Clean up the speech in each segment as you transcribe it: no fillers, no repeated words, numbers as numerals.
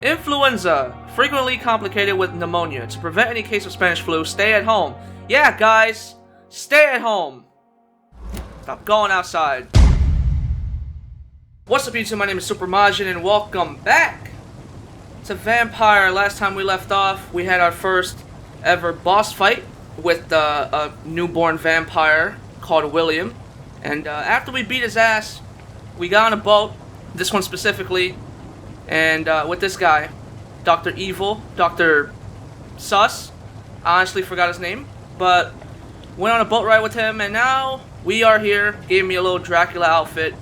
Influenza, frequently complicated with pneumonia. To prevent any case of Spanish flu, stay at home. Yeah, guys, stay at home. Stop going outside. What's up, YouTube? My name is Super Majin, and welcome back to Vampyr. Last time we left off, we had our first ever boss fight with a newborn vampire called William. And after we beat his ass, we got on a boat, this one specifically, and with this guy, Dr. Evil, Dr. Sus. I honestly forgot his name, but went on a boat ride with him, and now we are here. Gave me a little Dracula outfit.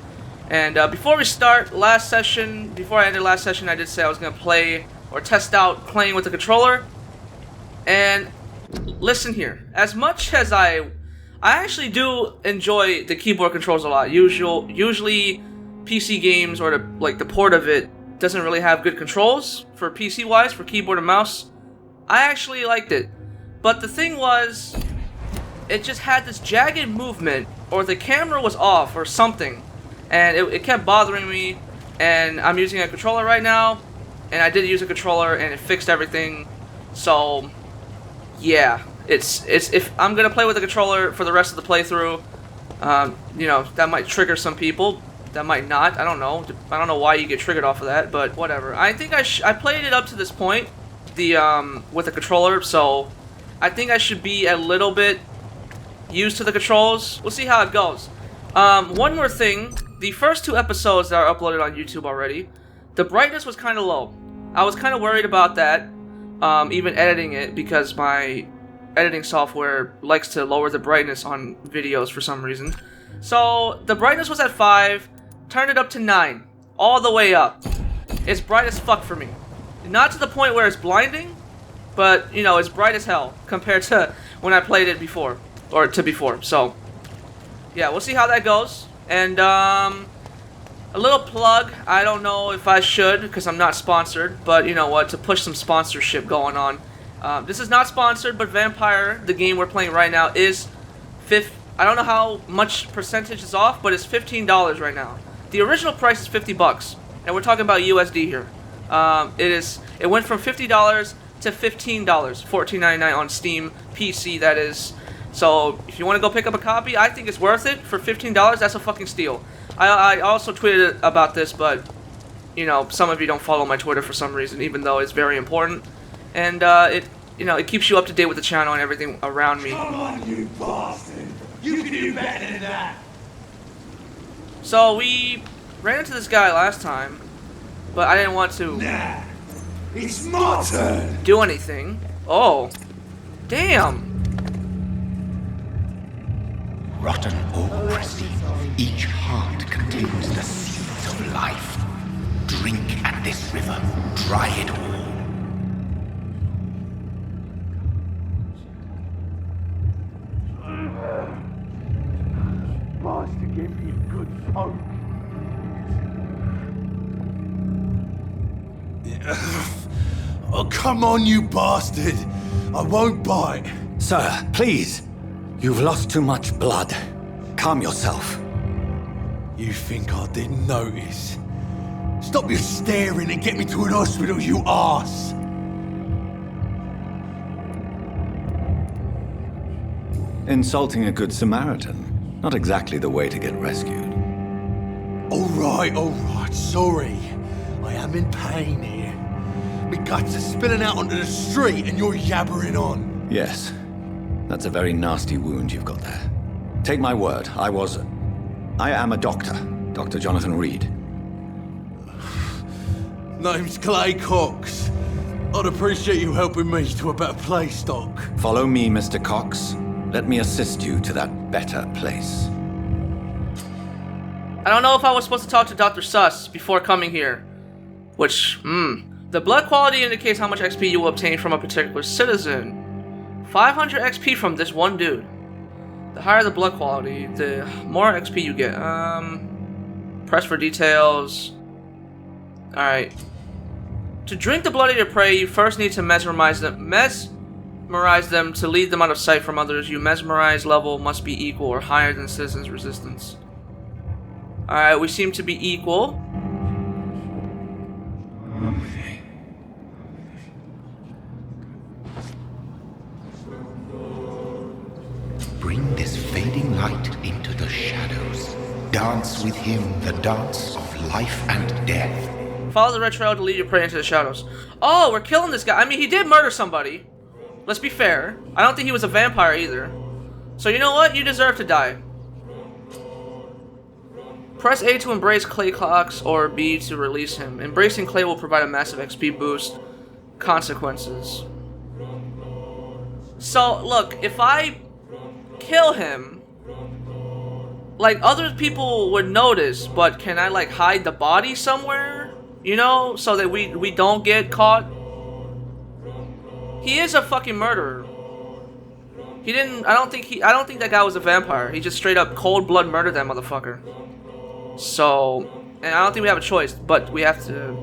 And before we start, before I ended last session, I did say I was going to play or test out playing with the controller. And listen here, as much as I actually do enjoy the keyboard controls a lot. Usually PC games or the port of it doesn't really have good controls for PC wise, for keyboard and mouse. I actually liked it. But the thing was, it just had this jagged movement, or the camera was off or something. And it kept bothering me, and I'm using a controller right now, and I did use a controller and it fixed everything. So yeah, it's if I'm gonna play with the controller for the rest of the playthrough, you know, that might trigger some people, that might not. I don't know why you get triggered off of that, but whatever. I think I played it up to this point, with the controller, so I think I should be a little bit used to the controls. We'll see how it goes. One more thing. The first 2 episodes that are uploaded on YouTube already, the brightness was kind of low. I was kind of worried about that, even editing it, because my editing software likes to lower the brightness on videos for some reason. So the brightness was at 5, turned it up to 9, all the way up. It's bright as fuck for me. Not to the point where it's blinding, but, you know, it's bright as hell compared to when I played it before, so yeah, we'll see how that goes. And a little plug, I don't know if I should because I'm not sponsored, but you know what, to push some sponsorship going on. This is not sponsored, but Vampyr, the game we're playing right now, is I don't know how much percentage is off, but it's $15 right now. The original price is $50, and we're talking about USD here. It went from $50 to $15, $14.99 on Steam, PC that is. So if you want to go pick up a copy, I think it's worth it for $15. That's a fucking steal. I also tweeted about this, but you know, some of you don't follow my Twitter for some reason, even though it's very important. And it keeps you up to date with the channel and everything around me. Come on, you bastard! You can do better than that. So we ran into this guy last time, but I didn't want to. Nah, it's my turn. Do anything. Oh, damn. Rotten or pristine, each heart contains the seeds of life. Drink at this river, try it all. Bastard gave me a good poke. Oh, come on, you bastard! I won't bite. Sir, please. You've lost too much blood. Calm yourself. You think I didn't notice? Stop your staring and get me to an hospital, you arse! Insulting a good Samaritan. Not exactly the way to get rescued. Alright, sorry. I am in pain here. My guts are spilling out onto the street and you're yabbering on. Yes. That's a very nasty wound you've got there. Take my word, I am a doctor. Dr. Jonathan Reid. Name's Clay Cox. I'd appreciate you helping me to a better place, Doc. Follow me, Mr. Cox. Let me assist you to that better place. I don't know if I was supposed to talk to Dr. Sus before coming here. The blood quality indicates how much XP you will obtain from a particular citizen. 500 XP from this one dude. The higher the blood quality, the more XP you get. Press for details. Alright. To drink the blood of your prey, you first need to mesmerize them to lead them out of sight from others. Your mesmerize level must be equal or higher than citizens' resistance. Alright, we seem to be equal. light into the shadows. Dance with him the dance of life and death. Follow the red trail to lead your prey into the shadows. Oh, we're killing this guy. I mean, he did murder somebody. Let's be fair. I don't think he was a vampire either. So you know what? You deserve to die. Press A to embrace clay clocks or B to release him. Embracing clay will provide a massive XP boost. Consequences. So, look, if I kill him, like, other people would notice, but can I, like, hide the body somewhere? You know, so that we don't get caught? He is a fucking murderer. He didn't, I don't think that guy was a vampire. He just straight up cold blood murdered that motherfucker. So, and I don't think we have a choice, but we have to,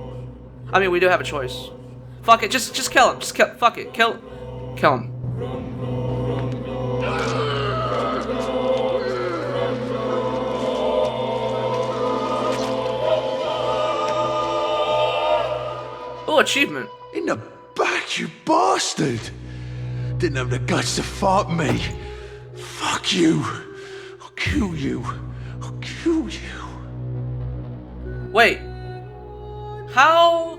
I mean, we do have a choice. Fuck it, just kill him. Just kill, fuck it, kill him. Oh, achievement. In the back, you bastard! Didn't have the guts to fight me. Fuck you. I'll kill you. I'll kill you. Wait. How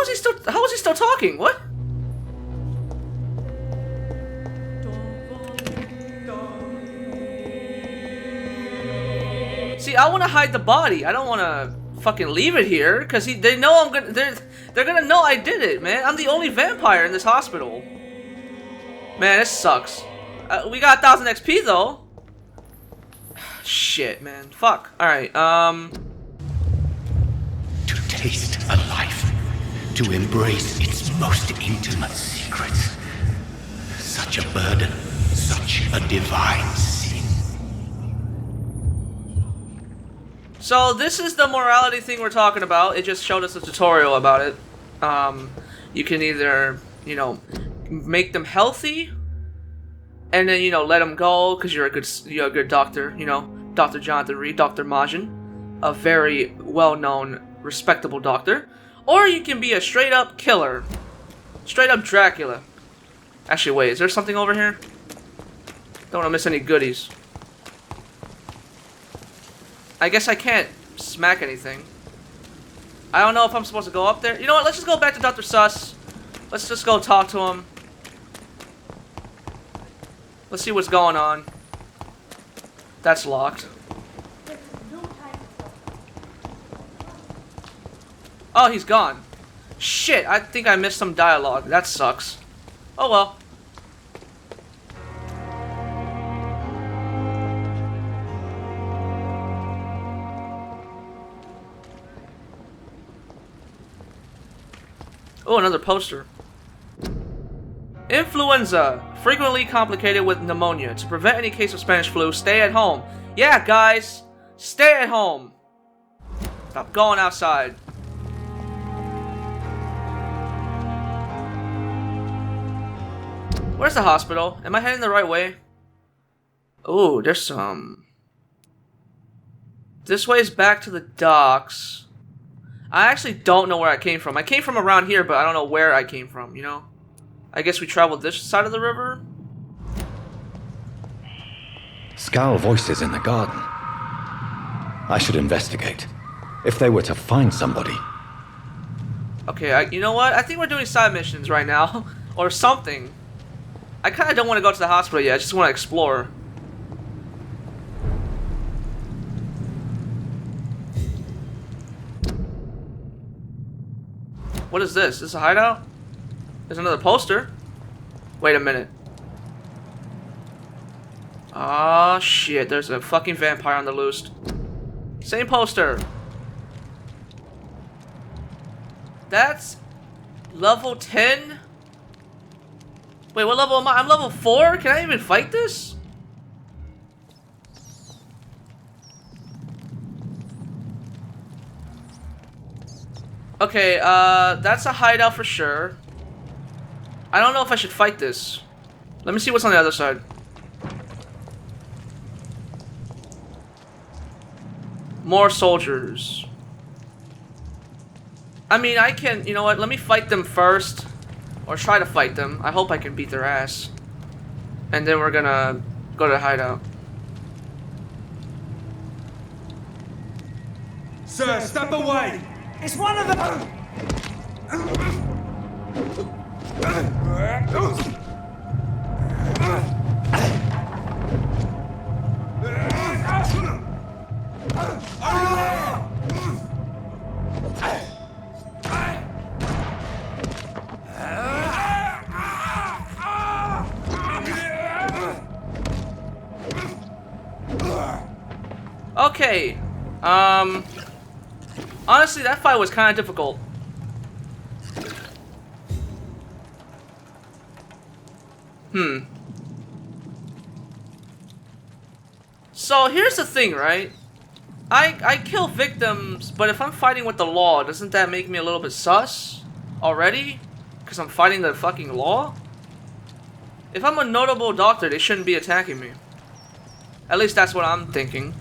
is he still talking? What? See, I want to hide the body. I don't want to fucking leave it here because they know I'm gonna. They're gonna know I did it, man. I'm the only vampire in this hospital. Man, this sucks. We got 1,000 XP though. Shit, man. Fuck. All right. To taste a life, to embrace its most intimate secrets. Such a burden, such a divine sin. So this is the morality thing we're talking about. It just showed us a tutorial about it. You can either, you know, make them healthy, and then, you know, let them go because you're a good doctor. You know, Dr. Jonathan Reid, Dr. Majin, a very well-known, respectable doctor. Or you can be a straight-up killer, straight-up Dracula. Actually, wait, is there something over here? Don't want to miss any goodies. I guess I can't smack anything. I don't know if I'm supposed to go up there. You know what? Let's just go back to Dr. Sus. Let's just go talk to him. Let's see what's going on. That's locked. Oh, he's gone. Shit, I think I missed some dialogue. That sucks. Oh well. Oh, another poster. Influenza. Frequently complicated with pneumonia. To prevent any case of Spanish flu, stay at home. Yeah, guys. Stay at home. Stop going outside. Where's the hospital? Am I heading the right way? Oh, there's some. This way is back to the docks. I actually don't know where I came from. I came from around here, but I don't know where I came from, you know? I guess we traveled this side of the river? Scowl voices in the garden. I should investigate. If they were to find somebody. Okay, you know what? I think we're doing side missions right now. Or something. I kind of don't want to go to the hospital yet. I just want to explore. What is this? Is this a hideout? There's another poster. Wait a minute. Oh shit, there's a fucking vampire on the loose. Same poster. That's level 10? Wait, what level am I? I'm level 4? Can I even fight this? Okay, that's a hideout for sure. I don't know if I should fight this. Let me see what's on the other side. More soldiers. I mean, I can, you know what, let me fight them first. Or try to fight them. I hope I can beat their ass. And then we're gonna go to the hideout. Sir, step away! It's one of them! Okay. Honestly, that fight was kind of difficult. So here's the thing, right? I kill victims, but if I'm fighting with the law, doesn't that make me a little bit sus already? Because I'm fighting the fucking law? If I'm a notable doctor, they shouldn't be attacking me. At least that's what I'm thinking.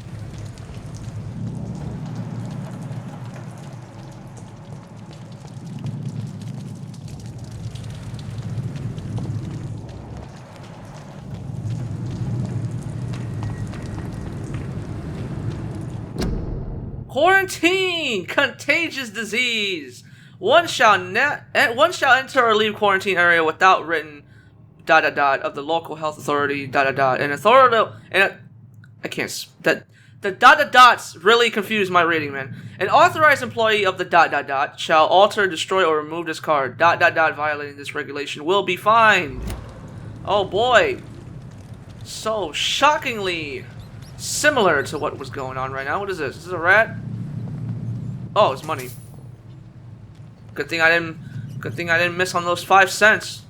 Quarantine! Contagious disease! One shall enter or leave quarantine area without written ... of the local health authority ... An authority... I can't... The ... dots really confused my reading, man. An authorized employee of the ... shall alter, destroy, or remove this card ... violating this regulation will be fined. Oh boy. So shockingly similar to what was going on right now. What is this? Is this a rat? Oh, it's money. Good thing I didn't miss on those 5 cents.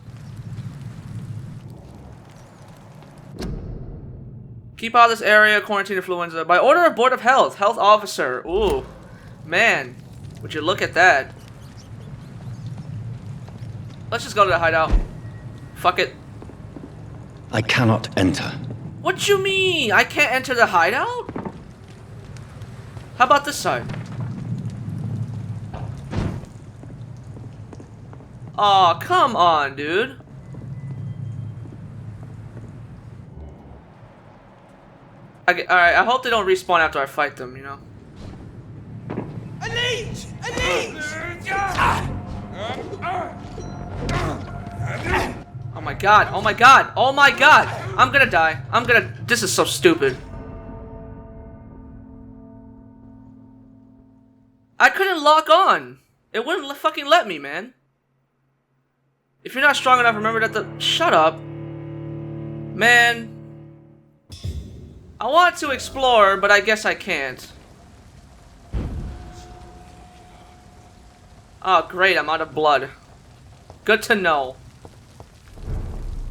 Keep out of this area, quarantine influenza. By order of Board of Health, Health Officer. Ooh. Man, would you look at that. Let's just go to the hideout. Fuck it. I cannot enter. What you mean? I can't enter the hideout? How about this side? Aw, come on, dude. Alright, I hope they don't respawn after I fight them, you know? A leech! A leech! Oh my god, oh my god, oh my god! I'm gonna die. This is so stupid. I couldn't lock on. It wouldn't fucking let me, man. If you're not strong enough, remember that shut up. Man. I want to explore, but I guess I can't. Oh, great, I'm out of blood. Good to know.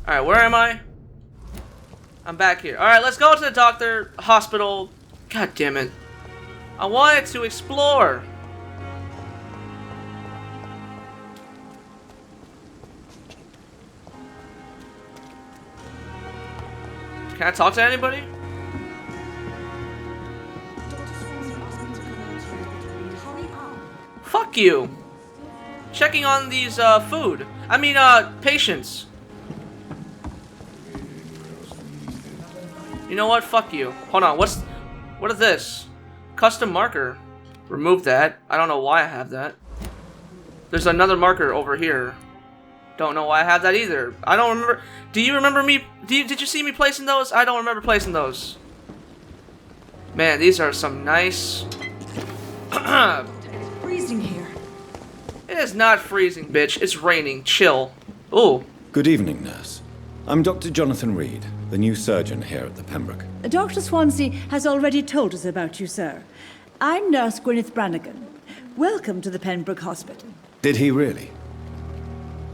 Alright, where am I? I'm back here. Alright, let's go to the doctor, hospital. God damn it. I wanted to explore. Can I talk to anybody? Fuck you. Checking on these, food. I mean, patients. You know what? Fuck you. Hold on. What is this? Custom marker. Remove that. I don't know why I have that. There's another marker over here. Don't know why I have that either. I don't remember. Do you remember me? Did you see me placing those? I don't remember placing those. Man, these are some nice. It's freezing here. It is not freezing, bitch. It's raining. Chill. Ooh. Good evening, nurse. I'm Dr. Jonathan Reid, the new surgeon here at the Pembroke. Dr. Swansea has already told us about you, sir. I'm Nurse Gwyneth Brannigan. Welcome to the Pembroke Hospital. Did he really?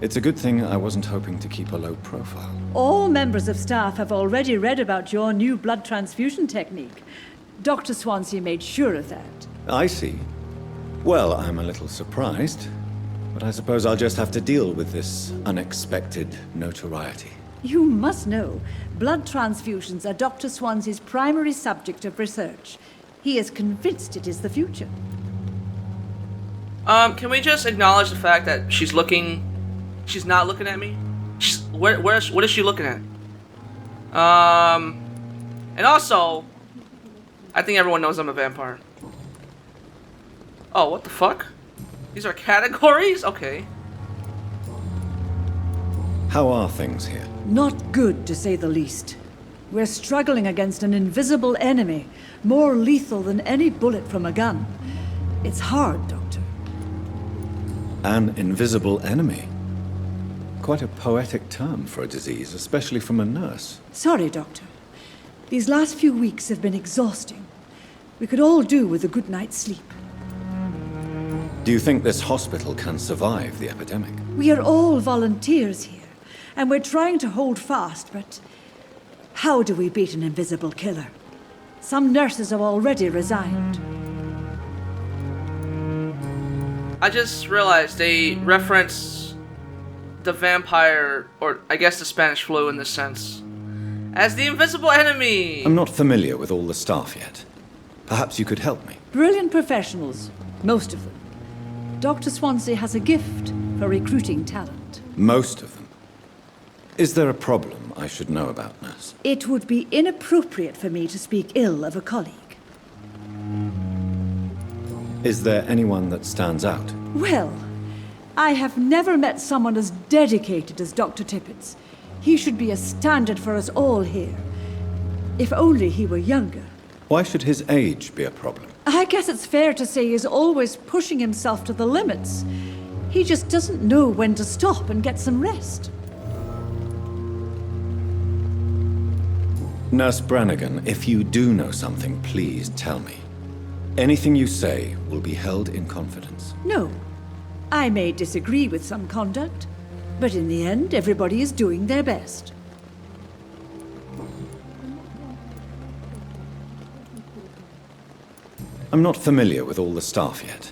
It's a good thing I wasn't hoping to keep a low profile. All members of staff have already read about your new blood transfusion technique. Dr. Swansea made sure of that. I see. Well, I'm a little surprised, but I suppose I'll just have to deal with this unexpected notoriety. You must know, blood transfusions are Dr. Swansea's primary subject of research. He is convinced it is the future. Can we just acknowledge the fact that she's not looking at me? What is she looking at? And also, I think everyone knows I'm a vampire. Oh, what the fuck? These are categories? Okay. How are things here? Not good, to say the least. We're struggling against an invisible enemy, more lethal than any bullet from a gun. It's hard, Doctor. An invisible enemy? Quite a poetic term for a disease, especially from a nurse. Sorry, Doctor. These last few weeks have been exhausting. We could all do with a good night's sleep. Do you think this hospital can survive the epidemic? We are all volunteers here, and we're trying to hold fast, but how do we beat an invisible killer? Some nurses have already resigned. I just realized they reference the vampire, or I guess the Spanish flu in this sense, as the invisible enemy. I'm not familiar with all the staff yet. Perhaps you could help me. Brilliant professionals, most of them. Dr. Swansea has a gift for recruiting talent. Most of them. Is there a problem I should know about, nurse? It would be inappropriate for me to speak ill of a colleague. Is there anyone that stands out? Well, I have never met someone as dedicated as Dr. Tippett's. He should be a standard for us all here. If only he were younger. Why should his age be a problem? I guess it's fair to say he's always pushing himself to the limits. He just doesn't know when to stop and get some rest. Nurse Brannigan, if you do know something, please tell me. Anything you say will be held in confidence. No. I may disagree with some conduct, but in the end, everybody is doing their best. I'm not familiar with all the staff yet.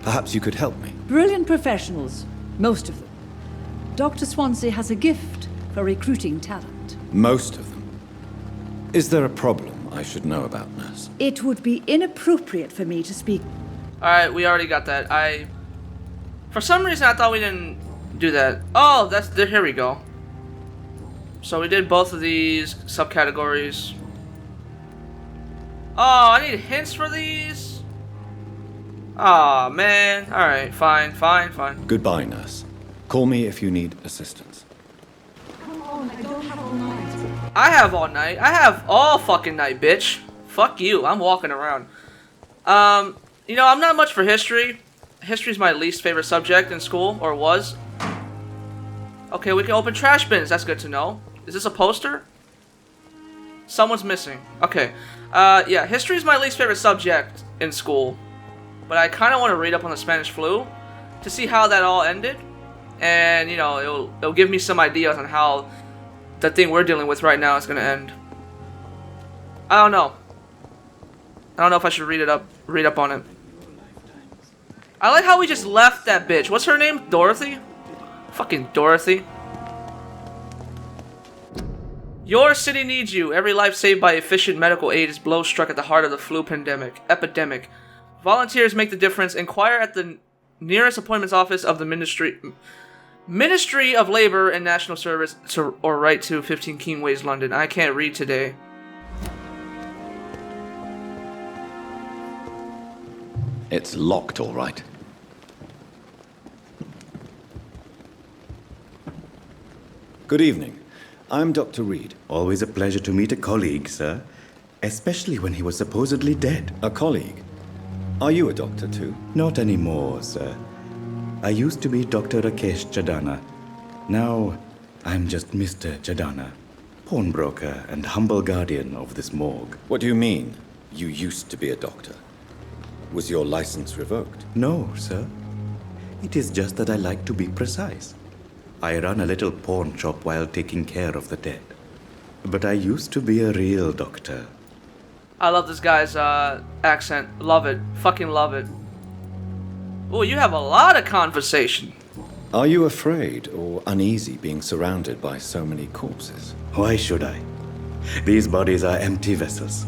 Perhaps you could help me. Brilliant professionals, most of them. Dr. Swansea has a gift for recruiting talent. Most of them. Is there a problem I should know about, nurse? It would be inappropriate for me to speak. Alright, we already got that. For some reason, I thought we didn't do that. Oh, here we go. So we did both of these subcategories. Oh, I need hints for these? Aw, man. Alright, fine. Goodbye, nurse. Call me if you need assistance. Come on, I don't have all night. I have all night. I have all fucking night, bitch. Fuck you. I'm walking around. You know, I'm not much for history. History's my least favorite subject in school, or was. Okay, we can open trash bins. That's good to know. Is this a poster? Someone's missing. Okay. Yeah, history is my least favorite subject in school. But I kind of want to read up on the Spanish flu to see how that all ended. And, you know, it'll give me some ideas on how the thing we're dealing with right now is going to end. I don't know. I don't know if I should read up on it. I like how we just left that bitch. What's her name? Dorothy? Fucking Dorothy. Your city needs you. Every life saved by efficient medical aid is blow struck at the heart of the flu epidemic. Volunteers make the difference. Inquire at the nearest appointments office of the Ministry of Labor and National Service, or write to 15 Kingways, London. I can't read today. It's locked, all right. Good evening. I'm Dr. Reid. Always a pleasure to meet a colleague, sir. Especially when he was supposedly dead. A colleague? Are you a doctor, too? Not anymore, sir. I used to be Dr. Rakesh Chadana. Now, I'm just Mr. Chadana, pawnbroker and humble guardian of this morgue. What do you mean, you used to be a doctor? Was your license revoked? No, sir. It is just that I like to be precise. I run a little pawn shop while taking care of the dead. But I used to be a real doctor. I love this guy's accent. Love it. Fucking love it. Oh, you have a lot of conversation. Are you afraid or uneasy being surrounded by so many corpses? Why should I? These bodies are empty vessels.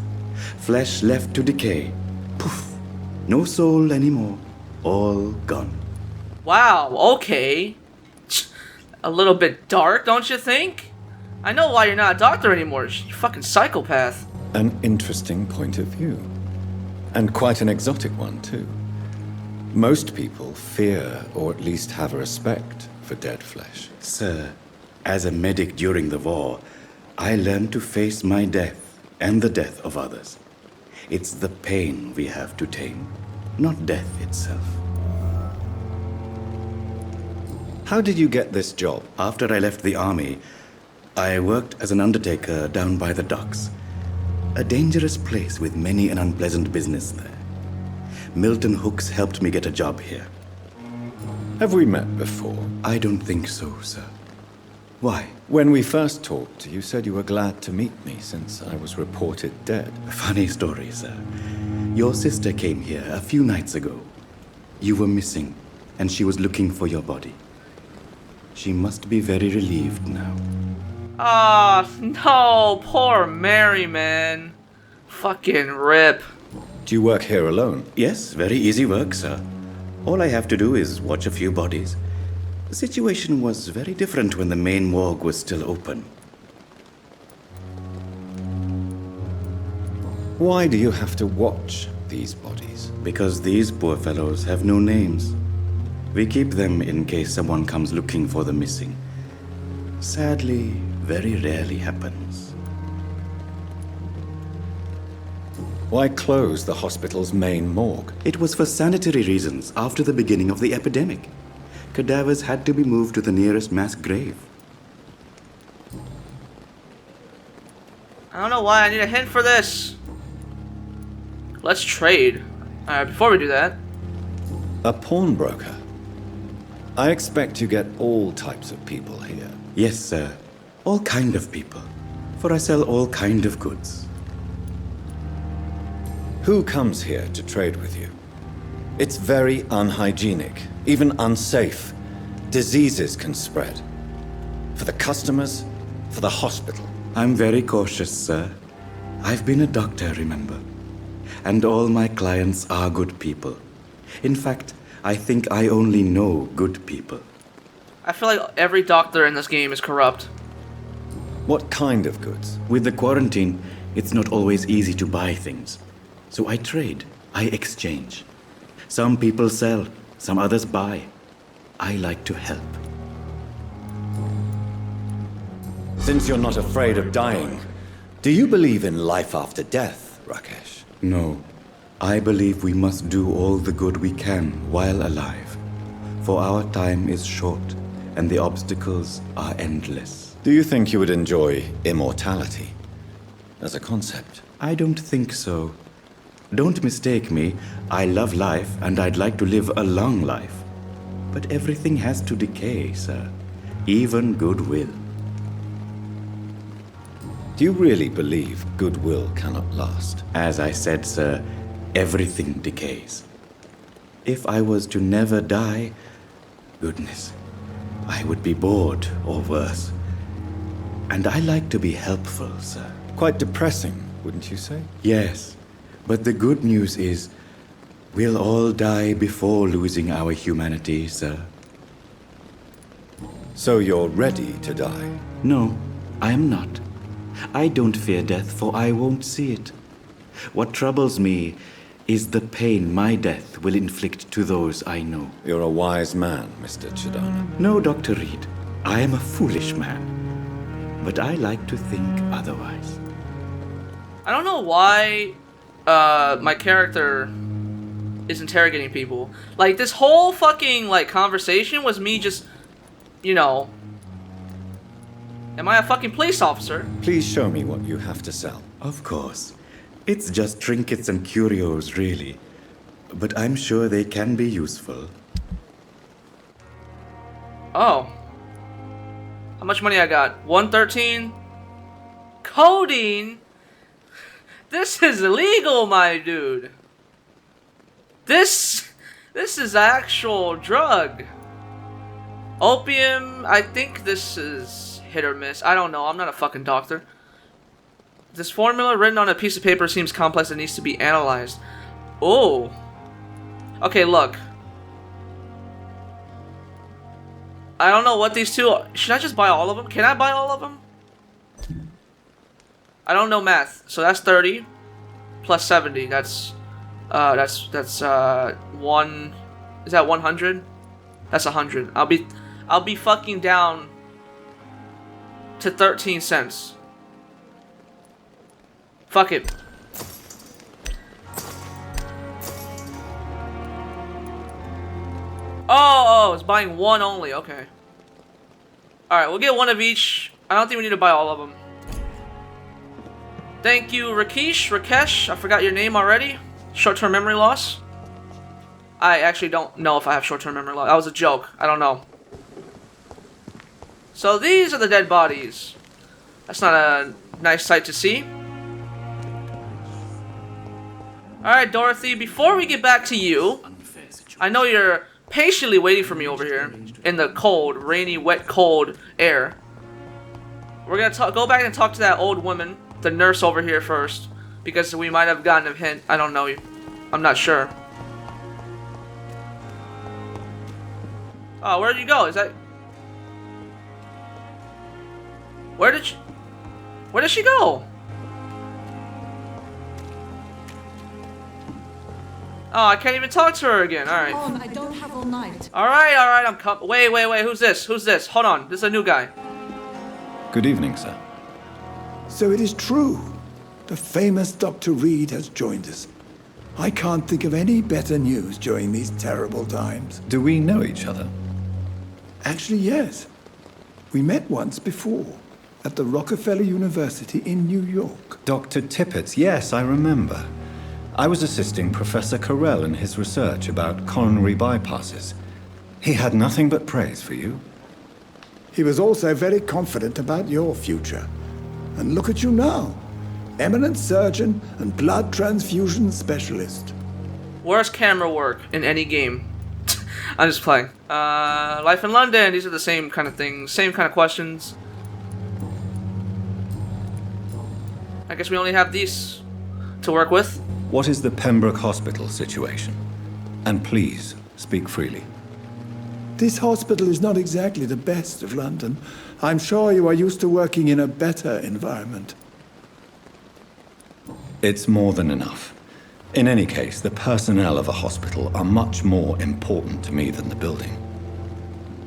Flesh left to decay. Poof. No soul anymore. All gone. Wow, okay. A little bit dark, don't you think? I know why you're not a doctor anymore. You fucking psychopath. An interesting point of view. And quite an exotic one, too. Most people fear, or at least have a respect, for dead flesh. Sir, as a medic during the war, I learned to face my death and the death of others. It's the pain we have to tame, not death itself. How did you get this job? After I left the army, I worked as an undertaker down by the docks. A dangerous place with many an unpleasant business there. Milton Hooks helped me get a job here. Have we met before? I don't think so, sir. Why? When we first talked, you said you were glad to meet me since I was reported dead. Funny story, sir. Your sister came here a few nights ago. You were missing, and she was looking for your body. She must be very relieved now. Ah, no, poor Mary, man. Fucking rip. Do you work here alone? Yes, very easy work, sir. All I have to do is watch a few bodies. The situation was very different when the main morgue was still open. Why do you have to watch these bodies? Because these poor fellows have no names. We keep them in case someone comes looking for the missing. Sadly, very rarely happens. Why close the hospital's main morgue? It was for sanitary reasons after the beginning of the epidemic. Cadavers had to be moved to the nearest mass grave. I don't know why I need a hint for this. Let's trade. Alright, before we do that. A pawnbroker? I expect you get all types of people here. Yes, sir. All kind of people. For I sell all kind of goods. Who comes here to trade with you? It's very unhygienic, even unsafe. Diseases can spread. For the customers, for the hospital. I'm very cautious, sir. I've been a doctor, remember? And all my clients are good people. In fact, I think I only know good people. I feel like every doctor in this game is corrupt. What kind of goods? With the quarantine, it's not always easy to buy things. So I trade, I exchange. Some people sell, some others buy. I like to help. Since you're not afraid of dying, do you believe in life after death, Rakesh? No, I believe we must do all the good we can while alive. For our time is short, and the obstacles are endless. Do you think you would enjoy immortality as a concept? I don't think so. Don't mistake me, I love life and I'd like to live a long life. But everything has to decay, sir. Even goodwill. Do you really believe goodwill cannot last? As I said, sir, everything decays. If I was to never die, goodness, I would be bored or worse. And I like to be helpful, sir. Quite depressing, wouldn't you say? Yes. But the good news is, we'll all die before losing our humanity, sir. So you're ready to die? No, I am not. I don't fear death, for I won't see it. What troubles me is the pain my death will inflict to those I know. You're a wise man, Mr. Chidana. No, Dr. Reid, I am a foolish man. But I like to think otherwise. I don't know why my character is interrogating people. Like, this whole fucking, like, conversation was me just, you know, am I a fucking police officer? Please show me what you have to sell. Of course. It's just trinkets and curios, really. But I'm sure they can be useful. Oh. How much money I got? 113? Codeine? This is illegal, my dude. This is actual drug. Opium, I think this is hit or miss. I don't know, I'm not a fucking doctor. This formula written on a piece of paper seems complex and needs to be analyzed. Oh. Okay, look. I don't know what these two are. Should I just buy all of them? Can I buy all of them? I don't know math. So that's 30 plus 70. That's 1 Is that 100? That's 100. I'll be fucking down to 13 cents. Fuck it. Oh, it's buying one only. Okay. Alright, we'll get one of each. I don't think we need to buy all of them. Thank you, Rakesh. I forgot your name already. Short-term memory loss. I actually don't know if I have short-term memory loss. That was a joke. I don't know. So these are the dead bodies. That's not a nice sight to see. Alright, Dorothy, before we get back to you, I know you're patiently waiting for me over here in the cold, rainy, wet, cold air. We're gonna go back and talk to that old woman, the nurse over here first, because we might have gotten a hint. I don't know. I'm not sure. Oh, where did you go? Is that... Where did she go? Oh, I can't even talk to her again. Alright. I don't have all night. Alright, I'm coming. Wait. Who's this? Hold on. This is a new guy. Good evening, sir. So it is true. The famous Dr. Reid has joined us. I can't think of any better news during these terrible times. Do we know each other? Actually, yes. We met once before, at the Rockefeller University in New York. Dr. Tippett, yes, I remember. I was assisting Professor Carell in his research about coronary bypasses. He had nothing but praise for you. He was also very confident about your future. And look at you now. Eminent surgeon and blood transfusion specialist. Worst camera work in any game. I'm just playing. Life in London. These are the same kind of things. Same kind of questions. I guess we only have these to work with. What is the Pembroke Hospital situation? And please, speak freely. This hospital is not exactly the best of London. I'm sure you are used to working in a better environment. It's more than enough. In any case, the personnel of a hospital are much more important to me than the building.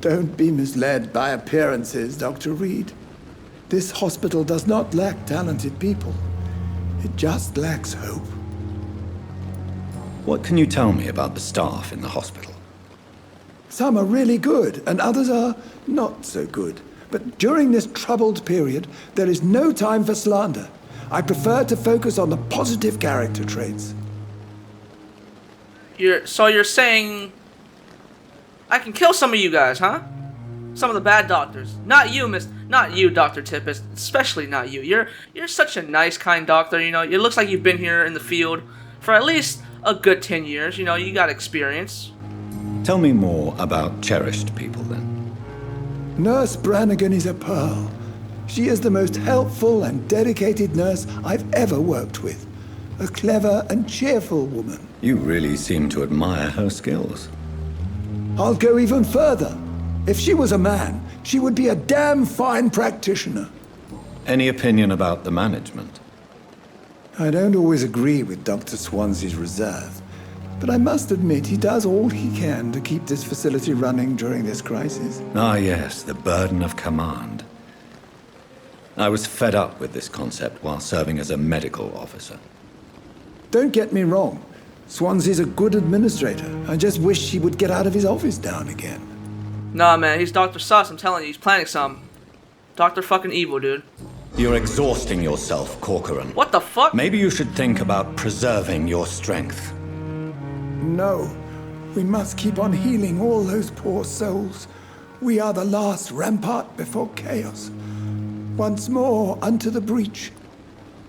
Don't be misled by appearances, Dr. Reid. This hospital does not lack talented people. It just lacks hope. What can you tell me about the staff in the hospital? Some are really good, and others are not so good. But during this troubled period, there is no time for slander. I prefer to focus on the positive character traits. So you're saying I can kill some of you guys, huh? Some of the bad doctors. Not you, Dr. Tippett. Especially not you. You're such a nice, kind doctor, you know. It looks like you've been here in the field for at least a good 10 years, you know. You got experience. Tell me more about cherished people, then. Nurse Brannigan is a pearl. She is the most helpful and dedicated nurse I've ever worked with. A clever and cheerful woman. You really seem to admire her skills. I'll go even further. If she was a man, she would be a damn fine practitioner. Any opinion about the management? I don't always agree with Dr. Swansea's reserve, but I must admit he does all he can to keep this facility running during this crisis. Ah, yes, the burden of command. I was fed up with this concept while serving as a medical officer. Don't get me wrong. Swansea's a good administrator. I just wish he would get out of his office down again. Nah, man, he's Dr. Sus. I'm telling you, he's planning something. Dr. fucking Evil, dude. You're exhausting yourself, Corcoran. What the fuck? Maybe you should think about preserving your strength. No. We must keep on healing all those poor souls. We are the last rampart before chaos. Once more, unto the breach.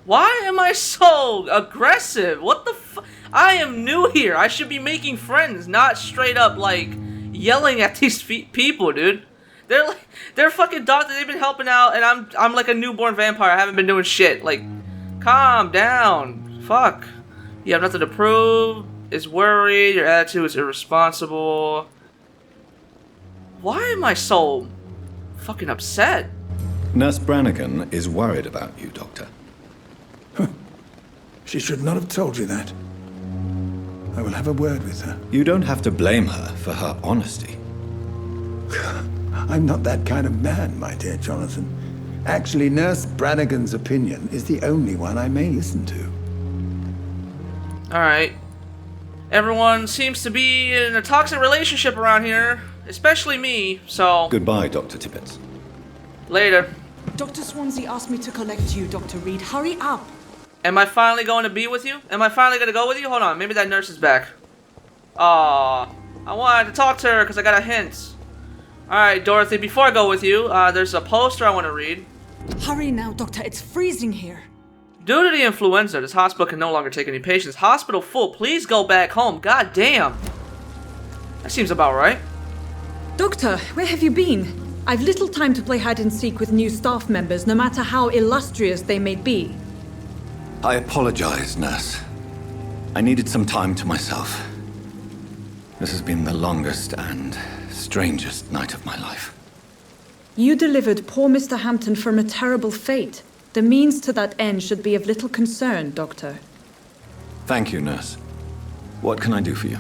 Why am I so aggressive? What the fuck? I am new here. I should be making friends, not straight up, like, yelling at these people, dude. They're fucking doctors. They've been helping out, and I'm like a newborn vampire. I haven't been doing shit. Like, calm down. Fuck. You have nothing to prove. Is worried. Your attitude is irresponsible. Why am I so fucking upset? Nurse Brannigan is worried about you, Doctor. She should not have told you that. I will have a word with her. You don't have to blame her for her honesty. I'm not that kind of man, my dear Jonathan. Actually, Nurse Brannigan's opinion is the only one I may listen to. Alright. Everyone seems to be in a toxic relationship around here, especially me, so... Goodbye, Dr. Tippett. Later. Dr. Swansea asked me to collect you, Dr. Reid. Hurry up! Am I finally going to be with you? Am I finally going to go with you? Hold on, maybe that nurse is back. Aw, I wanted to talk to her because I got a hint. Alright, Dorothy, before I go with you, there's a poster I want to read. Hurry now, Doctor. It's freezing here. Due to the influenza, this hospital can no longer take any patients. Hospital full. Please go back home. God damn. That seems about right. Doctor, where have you been? I've little time to play hide and seek with new staff members, no matter how illustrious they may be. I apologize, nurse. I needed some time to myself. This has been the longest and strangest night of my life. You delivered poor Mr. Hampton from a terrible fate. The means to that end should be of little concern, Doctor. Thank you, nurse. What can I do for you?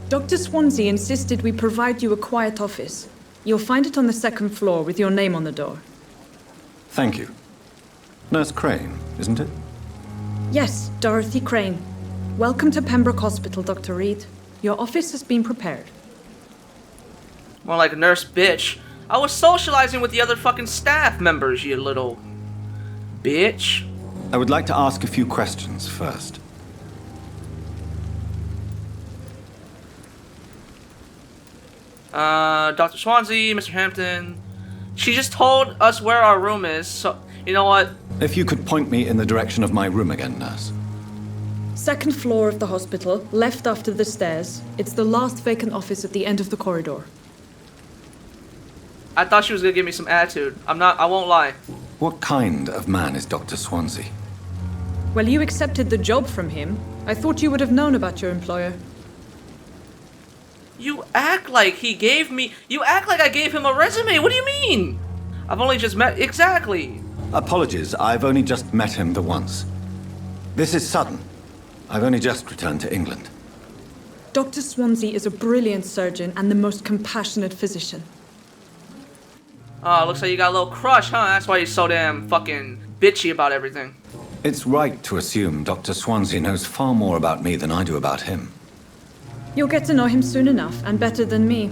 Dr. Swansea insisted we provide you a quiet office. You'll find it on the second floor with your name on the door. Thank you. Nurse Crane, isn't it? Yes, Dorothy Crane. Welcome to Pembroke Hospital, Dr. Reid. Your office has been prepared. More like a nurse bitch. I was socializing with the other fucking staff members, you little bitch. I would like to ask a few questions first. Dr. Swansea, Mr. Hampton. She just told us where our room is, so you know what? If you could point me in the direction of my room again, nurse. Second floor of the hospital, left after the stairs. It's the last vacant office at the end of the corridor. I thought she was gonna give me some attitude. I won't lie. What kind of man is Dr. Swansea? Well, you accepted the job from him. I thought you would have known about your employer. You act like I gave him a resume. What do you mean? I've only just met... Exactly. Apologies, I've only just met him the once. This is sudden. I've only just returned to England. Dr. Swansea is a brilliant surgeon and the most compassionate physician. Oh, looks like you got a little crush, huh? That's why you're so damn fucking bitchy about everything. It's right to assume Dr. Swansea knows far more about me than I do about him. You'll get to know him soon enough, and better than me.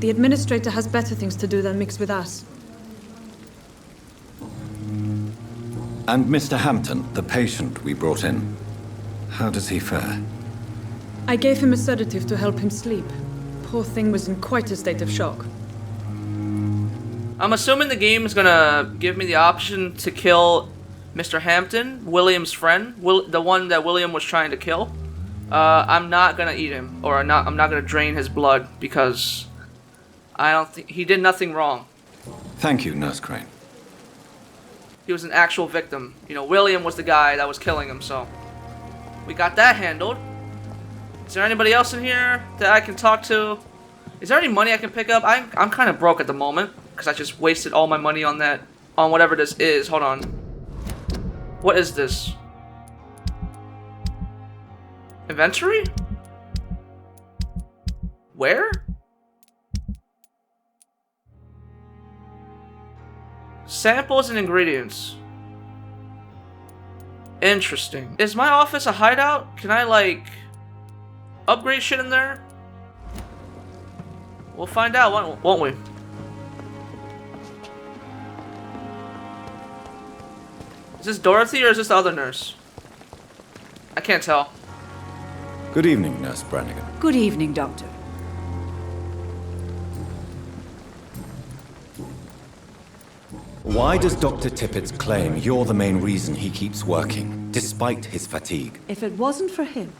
The administrator has better things to do than mix with us. And Mr. Hampton, the patient we brought in, how does he fare? I gave him a sedative to help him sleep. Poor thing was in quite a state of shock. I'm assuming the game is gonna give me the option to kill Mr. Hampton, William's friend, the one that William was trying to kill. I'm not gonna eat him, or I'm not gonna drain his blood because I don't think he did nothing wrong. Thank you, Nurse Crane. He was an actual victim. You know, William was the guy that was killing him, so we got that handled. Is there anybody else in here that I can talk to? Is there any money I can pick up? I'm kind of broke at the moment because I just wasted all my money on whatever this is. Hold on. What is this? Inventory? Where? Samples and ingredients. Interesting. Is my office a hideout? Can I, like, upgrade shit in there? We'll find out, won't we? Is this Dorothy or is this the other nurse? I can't tell. Good evening, Nurse Brannigan. Good evening, Doctor. Why does Dr. Tippett claim you're the main reason he keeps working, despite his fatigue? If it wasn't for him,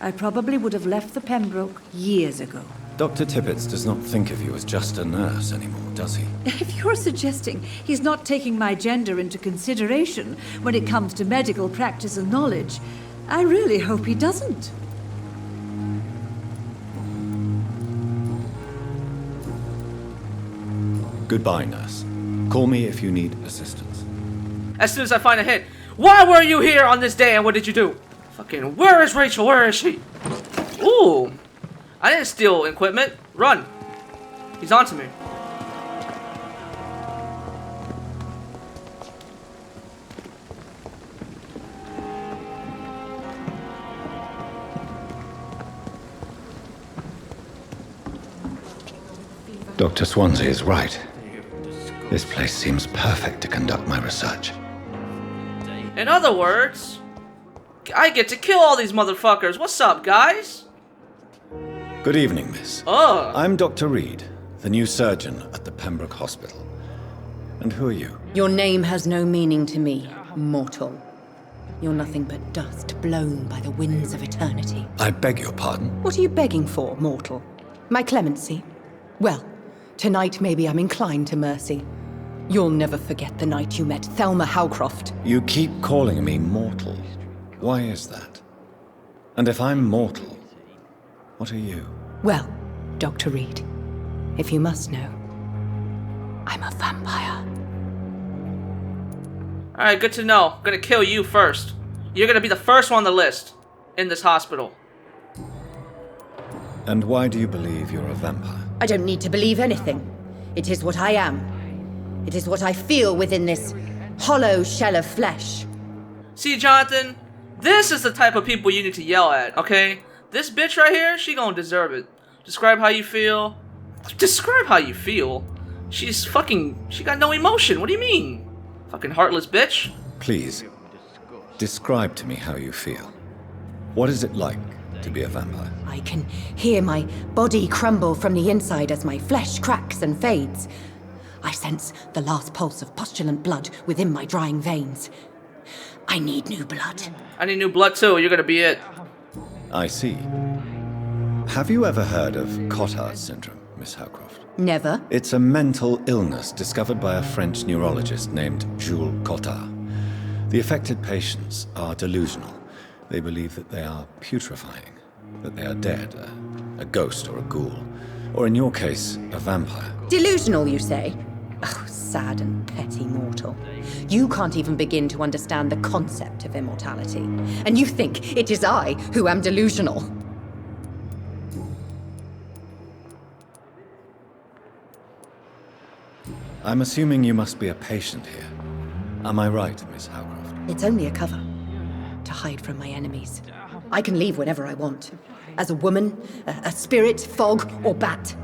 I probably would have left the Pembroke years ago. Dr. Tippett does not think of you as just a nurse anymore, does he? If you're suggesting he's not taking my gender into consideration when it comes to medical practice and knowledge, I really hope he doesn't. Goodbye, nurse. Call me if you need assistance. As soon as I find a hit. Why were you here on this day and what did you do? Fucking, where is Rachel? Where is she? Ooh. I didn't steal equipment. Run. He's onto me. Dr. Swansea is right. This place seems perfect to conduct my research. In other words, I get to kill all these motherfuckers. What's up, guys? Good evening, miss. Oh. I'm Dr. Reid, the new surgeon at the Pembroke Hospital. And who are you? Your name has no meaning to me, mortal. You're nothing but dust blown by the winds of eternity. I beg your pardon? What are you begging for, mortal? My clemency? Well, tonight maybe I'm inclined to mercy. You'll never forget the night you met Thelma Howcroft. You keep calling me mortal. Why is that? And if I'm mortal, what are you? Well, Dr. Reid, if you must know, I'm a vampire. Alright, good to know. I'm gonna kill you first. You're gonna be the first one on the list in this hospital. And why do you believe you're a vampire? I don't need to believe anything. It is what I am. It is what I feel within this hollow shell of flesh. See, Jonathan, this is the type of people you need to yell at, okay? This bitch right here, she gonna deserve it. Describe how you feel. Describe how you feel? She's fucking... She got no emotion. What do you mean? Fucking heartless bitch. Please, describe to me how you feel. What is it like to be a vampire? I can hear my body crumble from the inside as my flesh cracks and fades. I sense the last pulse of postulant blood within my drying veins. I need new blood. I need new blood too. You're gonna be it. I see. Have you ever heard of Cotard syndrome, Miss Howcroft? Never. It's a mental illness discovered by a French neurologist named Jules Cotard. The affected patients are delusional. They believe that they are putrefying, that they are dead, a ghost or a ghoul, or in your case, a vampire. Delusional, you say? Oh, sad and petty mortal. You can't even begin to understand the concept of immortality. And you think it is I who am delusional. I'm assuming you must be a patient here. Am I right, Miss Howcroft? It's only a cover. To hide from my enemies. I can leave whenever I want. As a woman, a spirit, fog, or bat.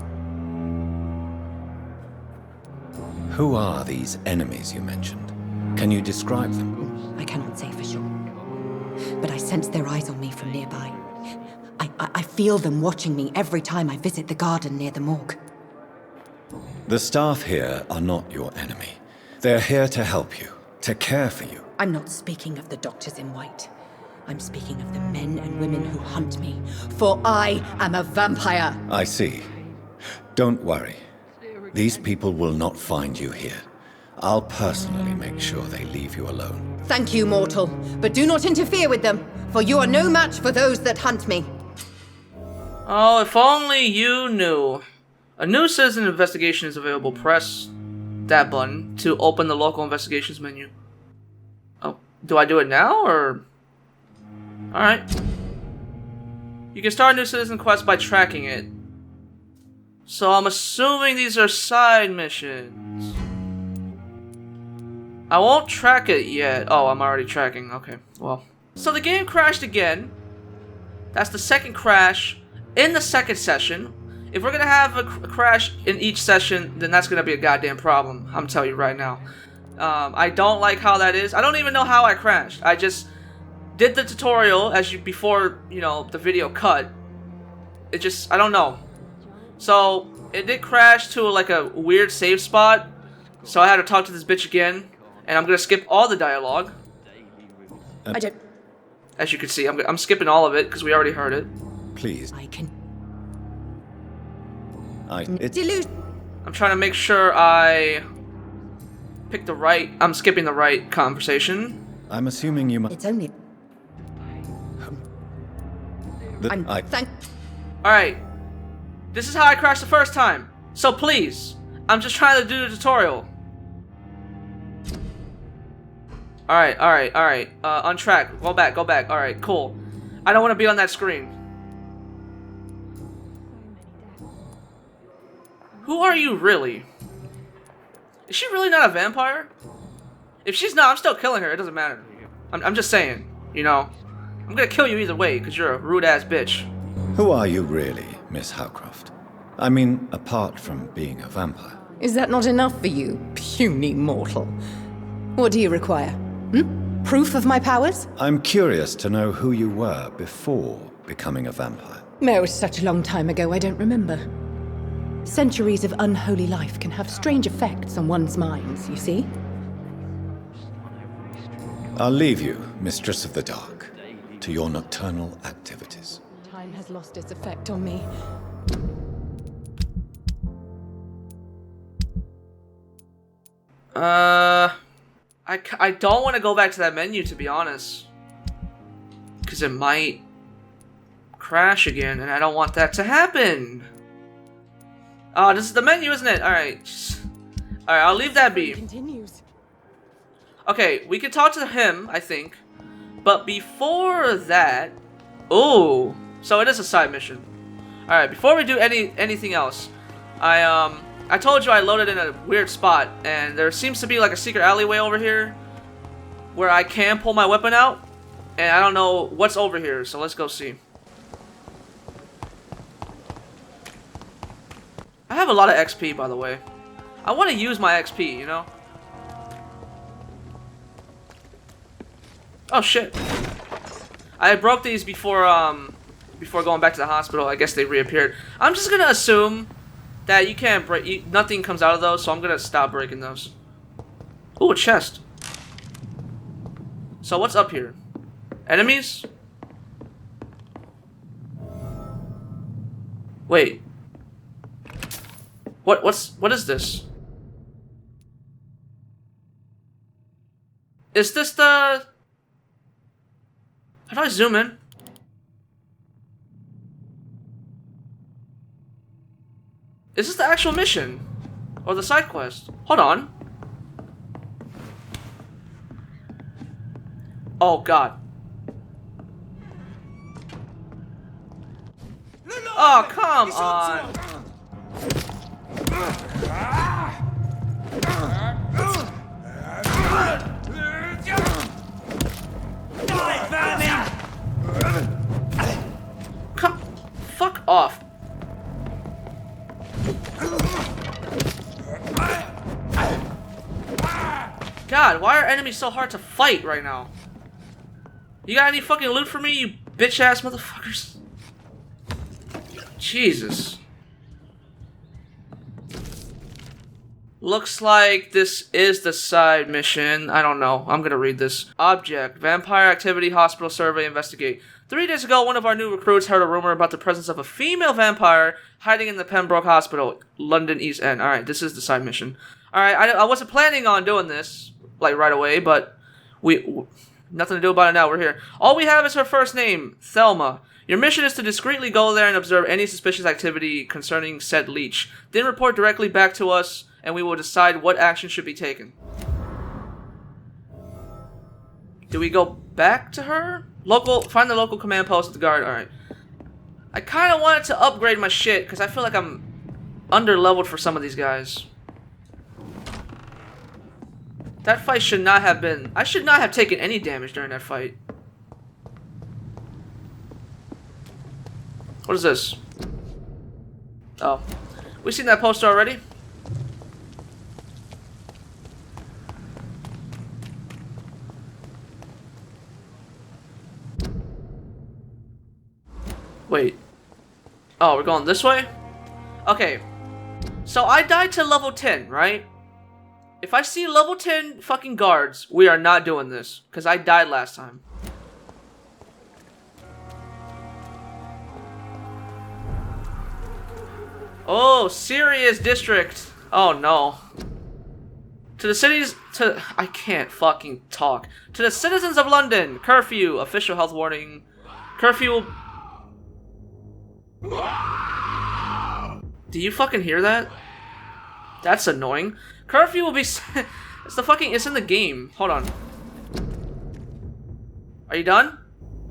Who are these enemies you mentioned? Can you describe them? I cannot say for sure. But I sense their eyes on me from nearby. I feel them watching me every time I visit the garden near the morgue. The staff here are not your enemy. They're here to help you, to care for you. I'm not speaking of the doctors in white. I'm speaking of the men and women who hunt me, for I am a vampire. I see. Don't worry. These people will not find you here. I'll personally make sure they leave you alone. Thank you, mortal, but do not interfere with them, for you are no match for those that hunt me. Oh, if only you knew. A new citizen investigation is available. Press that button to open the local investigations menu. Oh, do I do it now, or...? Alright. You can start a new citizen quest by tracking it. So I'm assuming these are side missions. I won't track it yet. Oh, I'm already tracking. Okay, well. So the game crashed again. That's the second crash in the second session. If we're gonna have a crash in each session, then that's gonna be a goddamn problem. I'm telling you right now. I don't like how that is. I don't even know how I crashed. I just did the tutorial before, the video cut. It just, I don't know. So, it did crash to like a weird save spot. So I had to talk to this bitch again. And I'm gonna skip all the dialogue. I don't... As you can see, I'm skipping all of it because we already heard it. Please. I can... Delusion. I'm trying to make sure I pick the right... I'm skipping the right conversation. I'm assuming you must... It's only... Alright. This is how I crashed the first time. So please, I'm just trying to do the tutorial. Alright. On track. Go back. Alright, cool. I don't want to be on that screen. Who are you really? Is she really not a vampire? If she's not, I'm still killing her. It doesn't matter. I'm just saying, you know. I'm gonna kill you either way, because you're a rude-ass bitch. Who are you really, Miss Howcroft? I mean, apart from being a vampire. Is that not enough for you, puny mortal? What do you require? Proof of my powers? I'm curious to know who you were before becoming a vampire. No, it was such a long time ago, I don't remember. Centuries of unholy life can have strange effects on one's minds, you see? I'll leave you, Mistress of the Dark, to your nocturnal activities. Time has lost its effect on me. I don't want to go back to that menu, to be honest. Because it might crash again, and I don't want that to happen. Oh, this is the menu, isn't it? Alright. Alright, I'll leave that be. Continues. Okay, we can talk to him, I think. But before that... Oh, so it is a side mission. Alright, before we do anything else, I told you I loaded in a weird spot, and there seems to be like a secret alleyway over here where I can pull my weapon out, and I don't know what's over here, so let's go see. I have a lot of XP, by the way. I want to use my XP, you know? Oh, shit. I broke these before going back to the hospital. I guess they reappeared. I'm just gonna assume that you can't break... nothing comes out of those, so I'm gonna stop breaking those. Ooh, a chest. So what's up here? Enemies? Wait. What is this? Is this the... How do I zoom in? Is this the actual mission? Or the side quest? Hold on. Oh god. Oh, come on. Come, fuck off. God, why are enemies so hard to fight right now? You got any fucking loot for me, you bitch-ass motherfuckers? Jesus. Looks like this is the side mission. I don't know. I'm gonna read this. Object. Vampire activity hospital survey investigate. 3 days ago, one of our new recruits heard a rumor about the presence of a female vampire hiding in the Pembroke Hospital, London East End. Alright, this is the side mission. Alright, I wasn't planning on doing this, like, right away, but nothing to do about it now. We're here. All we have is her first name, Thelma. Your mission is to discreetly go there and observe any suspicious activity concerning said leech. Then report directly back to us, and we will decide what action should be taken. Do we go back to her? Find the local command post at the guard. Alright. I kind of wanted to upgrade my shit, because I feel like I'm under-leveled for some of these guys. That fight should not have been... I should not have taken any damage during that fight. What is this? Oh. We've seen that poster already? Wait. Oh, we're going this way? Okay. So I died to level 10, right? If I see level 10 fucking guards, we are not doing this. Because I died last time. Oh, serious district. Oh no. To the cities, I can't fucking talk. To the citizens of London, curfew, official health warning. Curfew. Do you fucking hear that? That's annoying. Curfew will be... It's the fucking... It's in the game. Hold on. Are you done?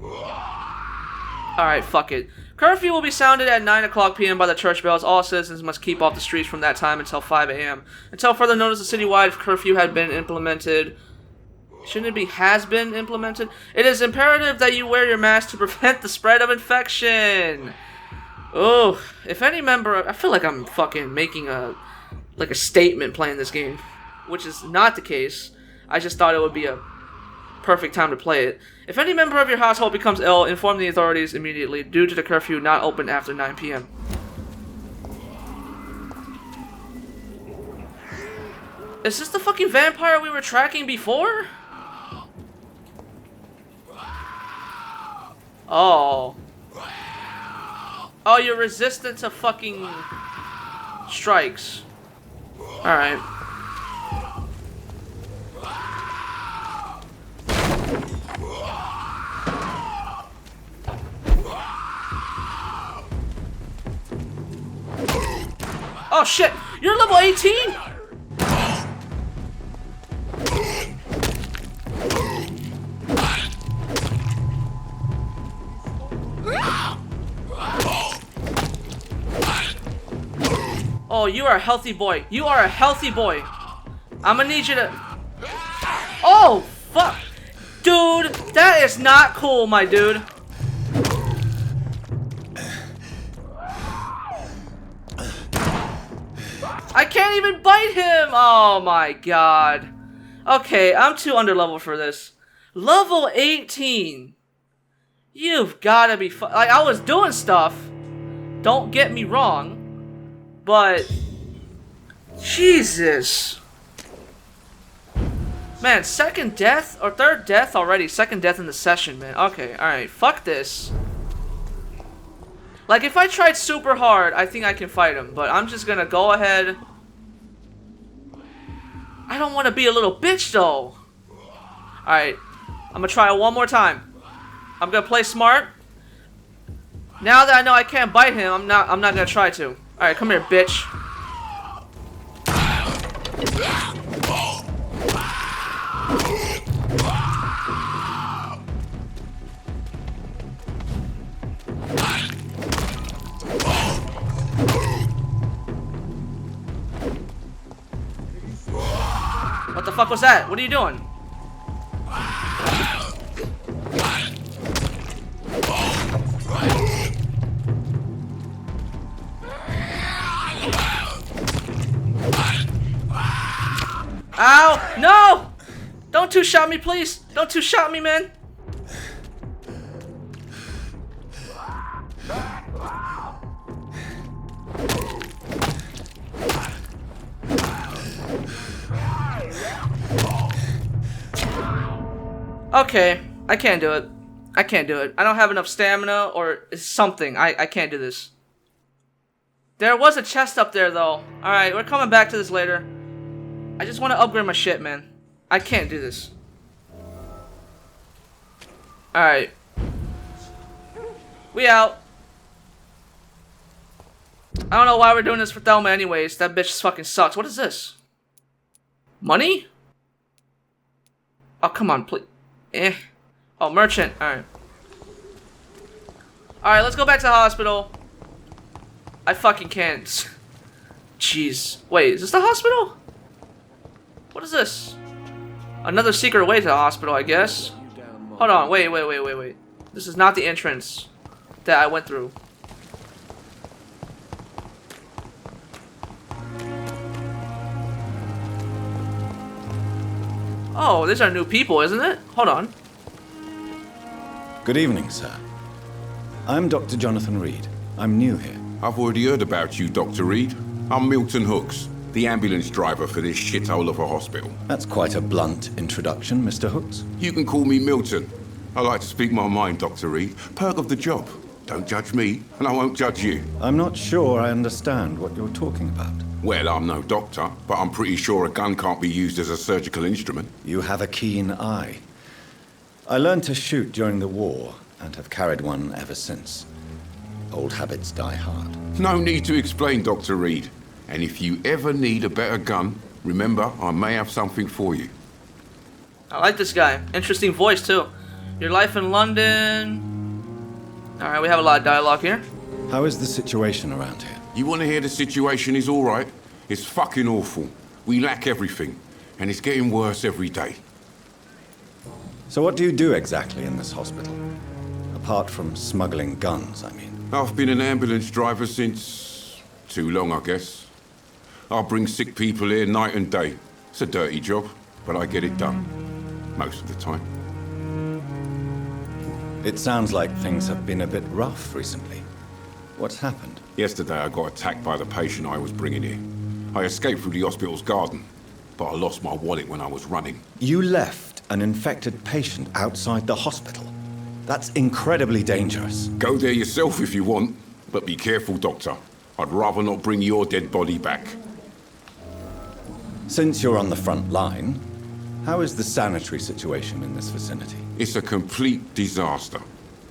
Alright, fuck it. Curfew will be sounded at 9 o'clock p.m. by the church bells. All citizens must keep off the streets from that time until 5 a.m. Until further notice, the citywide curfew had been implemented. Shouldn't it be has been implemented? It is imperative that you wear your mask to prevent the spread of infection. Oh, if any member... I feel like I'm fucking making a statement playing this game, which is not the case. I just thought it would be a perfect time to play it. If any member of your household becomes ill, inform the authorities immediately, due to the curfew not open after 9 p.m. Is this the fucking vampire we were tracking before? Oh. Oh, you're resistant to fucking strikes. Alright. Oh shit! You're level 18?! Oh, you are a healthy boy. You are a healthy boy. I'm gonna need you to... Oh, fuck! Dude, that is not cool, my dude. I can't even bite him! Oh my god. Okay, I'm too underleveled for this. Level 18. You've gotta be like, I was doing stuff. Don't get me wrong. But... Jesus. Man, second death? Or third death already. Second death in the session, man. Okay, alright. Fuck this. Like, if I tried super hard, I think I can fight him. But I'm just gonna go ahead. I don't want to be a little bitch, though. Alright. I'm gonna try it one more time. I'm gonna play smart. Now that I know I can't bite him, I'm not gonna try to. Alright, come here, bitch. What the fuck was that? What are you doing? Ow! No! Don't two-shot me, please! Don't two-shot me, man! Okay, I can't do it. I can't do it. I don't have enough stamina or something. I can't do this. There was a chest up there, though. Alright, we're coming back to this later. I just want to upgrade my shit, man. I can't do this. Alright. We out. I don't know why we're doing this for Thelma anyways. That bitch fucking sucks. What is this? Money? Oh, come on, please. Eh. Oh, merchant. Alright. Alright, let's go back to the hospital. I fucking can't. Jeez. Wait, is this the hospital? What is this? Another secret way to the hospital, I guess. Hold on, wait. This is not the entrance that I went through. Oh, these are new people, isn't it? Hold on. Good evening, sir. I'm Dr. Jonathan Reid. I'm new here. I've already heard about you, Dr. Reid. I'm Milton Hooks, the ambulance driver for this shithole of a hospital. That's quite a blunt introduction, Mr. Hooks. You can call me Milton. I like to speak my mind, Dr. Reid. Perk of the job. Don't judge me, and I won't judge you. I'm not sure I understand what you're talking about. Well, I'm no doctor, but I'm pretty sure a gun can't be used as a surgical instrument. You have a keen eye. I learned to shoot during the war, and have carried one ever since. Old habits die hard. No need to explain, Dr. Reid. And if you ever need a better gun, remember, I may have something for you. I like this guy. Interesting voice, too. Your life in London. Alright, we have a lot of dialogue here. How is the situation around here? You want to hear the situation is all right? It's fucking awful. We lack everything, and it's getting worse every day. So what do you do exactly in this hospital? Apart from smuggling guns, I mean. I've been an ambulance driver since... too long, I guess. I bring sick people here night and day. It's a dirty job, but I get it done. Most of the time. It sounds like things have been a bit rough recently. What's happened? Yesterday I got attacked by the patient I was bringing here. I escaped through the hospital's garden, but I lost my wallet when I was running. You left an infected patient outside the hospital? That's incredibly dangerous. Go there yourself if you want, but be careful, Doctor. I'd rather not bring your dead body back. Since you're on the front line, how is the sanitary situation in this vicinity? It's a complete disaster.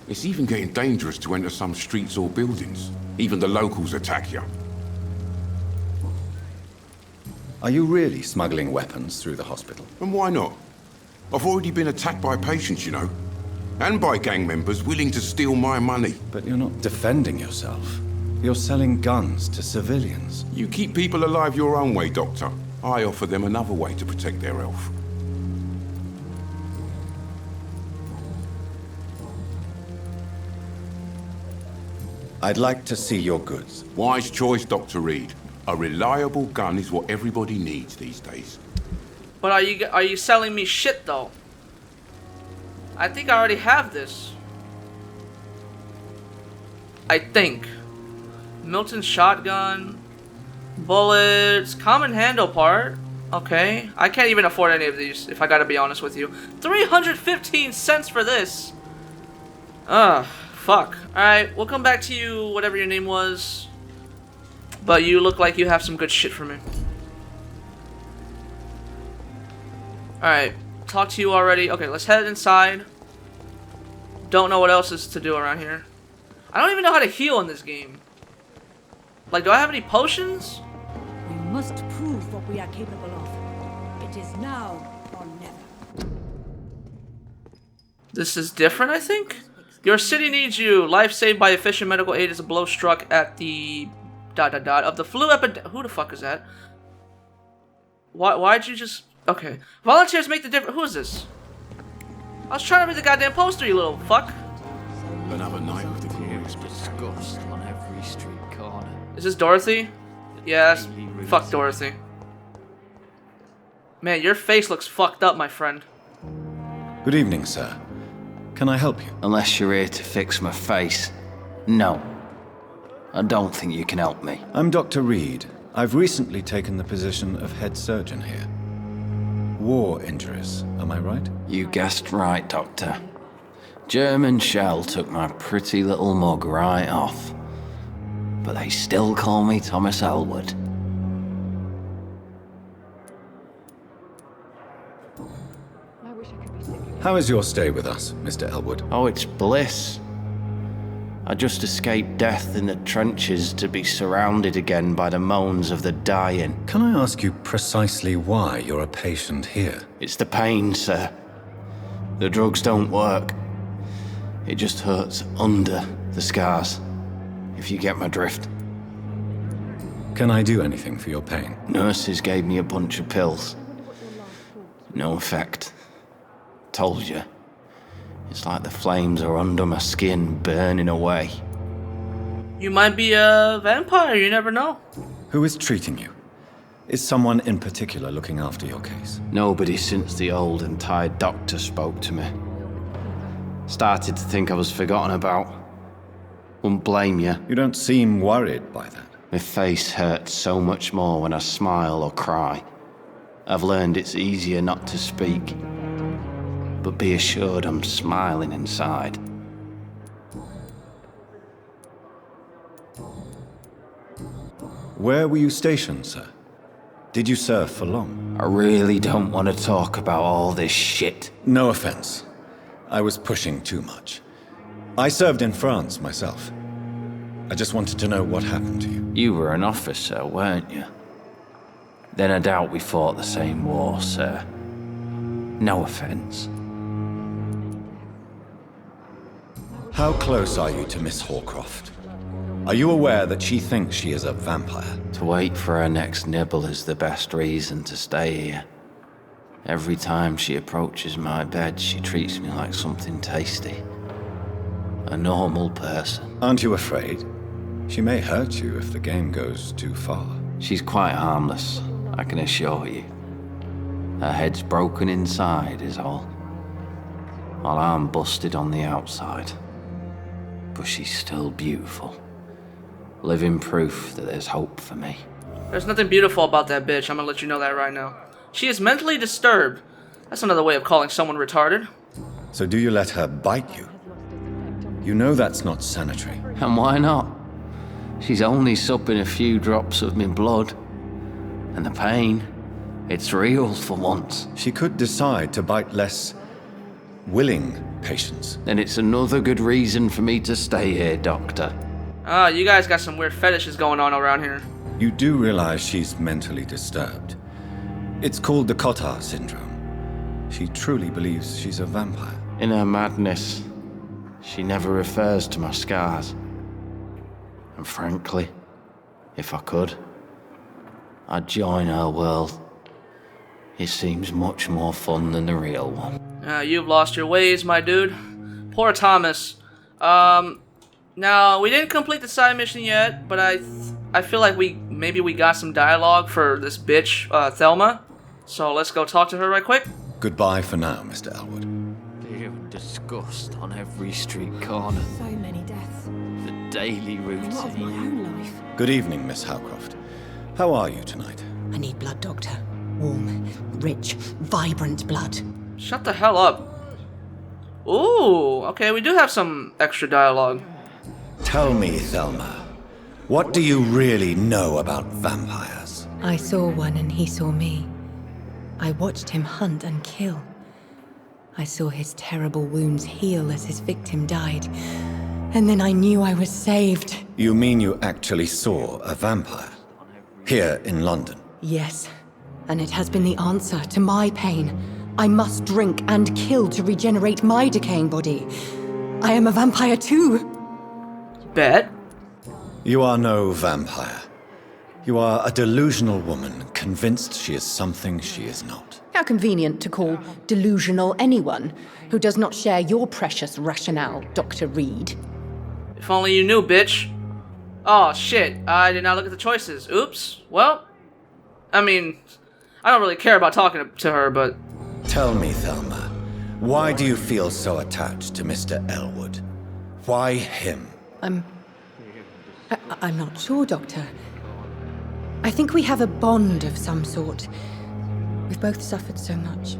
It's even getting dangerous to enter some streets or buildings. Even the locals attack you. Are you really smuggling weapons through the hospital? And why not? I've already been attacked by patients, you know. And by gang members willing to steal my money. But you're not defending yourself. You're selling guns to civilians. You keep people alive your own way, Doctor. I offer them another way to protect their health. I'd like to see your goods. Wise choice, Dr. Reid. A reliable gun is what everybody needs these days. But are you selling me shit though? I think I already have this. I think. Milton shotgun, bullets, common handle part. Okay, I can't even afford any of these if I gotta be honest with you. 315 cents for this. Ugh, fuck. Alright, we'll come back to you, whatever your name was. But you look like you have some good shit for me. Alright, talked to you already. Okay, let's head inside. Don't know what else is to do around here. I don't even know how to heal in this game. Like, do I have any potions? We must prove what we are capable of. It is now or never. This is different, I think? Your city needs you. Life saved by efficient medical aid is a blow struck at the... of the flu epidemic. Who the fuck is that? Why'd you just... Okay. Volunteers make the difference. Who is this? I was trying to read the goddamn poster, you little fuck. Another night with the glorious discussed on every street corner. Is this Dorothy? Yes. Fuck Dorothy. Man, your face looks fucked up, my friend. Good evening, sir. Can I help you? Unless you're here to fix my face. No. I don't think you can help me. I'm Dr. Reid. I've recently taken the position of head surgeon here. War injuries, am I right? You guessed right, Doctor. German shell took my pretty little mug right off. But they still call me Thomas Elwood. How is your stay with us, Mr. Elwood? Oh, it's bliss. I just escaped death in the trenches to be surrounded again by the moans of the dying. Can I ask you precisely why you're a patient here? It's the pain, sir. The drugs don't work. It just hurts under the scars, if you get my drift. Can I do anything for your pain? Nurses gave me a bunch of pills. No effect. Told you. It's like the flames are under my skin, burning away. You might be a vampire, you never know. Who is treating you? Is someone in particular looking after your case? Nobody since the old and tired doctor spoke to me. Started to think I was forgotten about. Wouldn't blame you. You don't seem worried by that. My face hurts so much more when I smile or cry. I've learned it's easier not to speak. But be assured I'm smiling inside. Where were you stationed, sir? Did you serve for long? I really don't want to talk about all this shit. No offense. I was pushing too much. I served in France myself. I just wanted to know what happened to you. You were an officer, weren't you? Then I doubt we fought the same war, sir. No offense. How close are you to Miss Horcroft? Are you aware that she thinks she is a vampire? To wait for her next nibble is the best reason to stay here. Every time she approaches my bed, she treats me like something tasty. A normal person. Aren't you afraid? She may hurt you if the game goes too far. She's quite harmless, I can assure you. Her head's broken inside is all. While I'm busted on the outside. But she's still beautiful. Living proof that there's hope for me. There's nothing beautiful about that bitch, I'm gonna let you know that right now. She is mentally disturbed. That's another way of calling someone retarded. So do you let her bite you? You know that's not sanitary. And why not? She's only supping a few drops of my blood. And the pain, it's real for once. She could decide to bite less willing patients. Then it's another good reason for me to stay here, Doctor. Ah, you guys got some weird fetishes going on around here. You do realize she's mentally disturbed. It's called the Cotard syndrome. She truly believes she's a vampire. In her madness, she never refers to my scars. And frankly, if I could, I'd join her world. It seems much more fun than the real one. You've lost your ways, my dude. Poor Thomas. Now, we didn't complete the side mission yet, but I feel like maybe we got some dialogue for this bitch, Thelma. So let's go talk to her right quick. Goodbye for now, Mr. Elwood. Fear and disgust on every street corner. So many deaths. The daily routine. What of my own life? Good evening, Miss Howcroft. How are you tonight? I need blood, Doctor. Warm, rich, vibrant blood. Shut the hell up. Ooh, okay, we do have some extra dialogue. Tell me, Thelma, what do you really know about vampires? I saw one and he saw me. I watched him hunt and kill. I saw his terrible wounds heal as his victim died. And then I knew I was saved. You mean you actually saw a vampire? Here in London? Yes. And it has been the answer to my pain. I must drink and kill to regenerate my decaying body. I am a vampire too. Bet. You are no vampire. You are a delusional woman, convinced she is something she is not. How convenient to call delusional anyone who does not share your precious rationale, Dr. Reid. If only you knew, bitch. Oh, shit. I did not look at the choices. Oops. Well, I mean, I don't really care about talking to her, but... Tell me, Thelma, why do you feel so attached to Mr. Elwood? Why him? I'm not sure, Doctor. I think we have a bond of some sort. We've both suffered so much.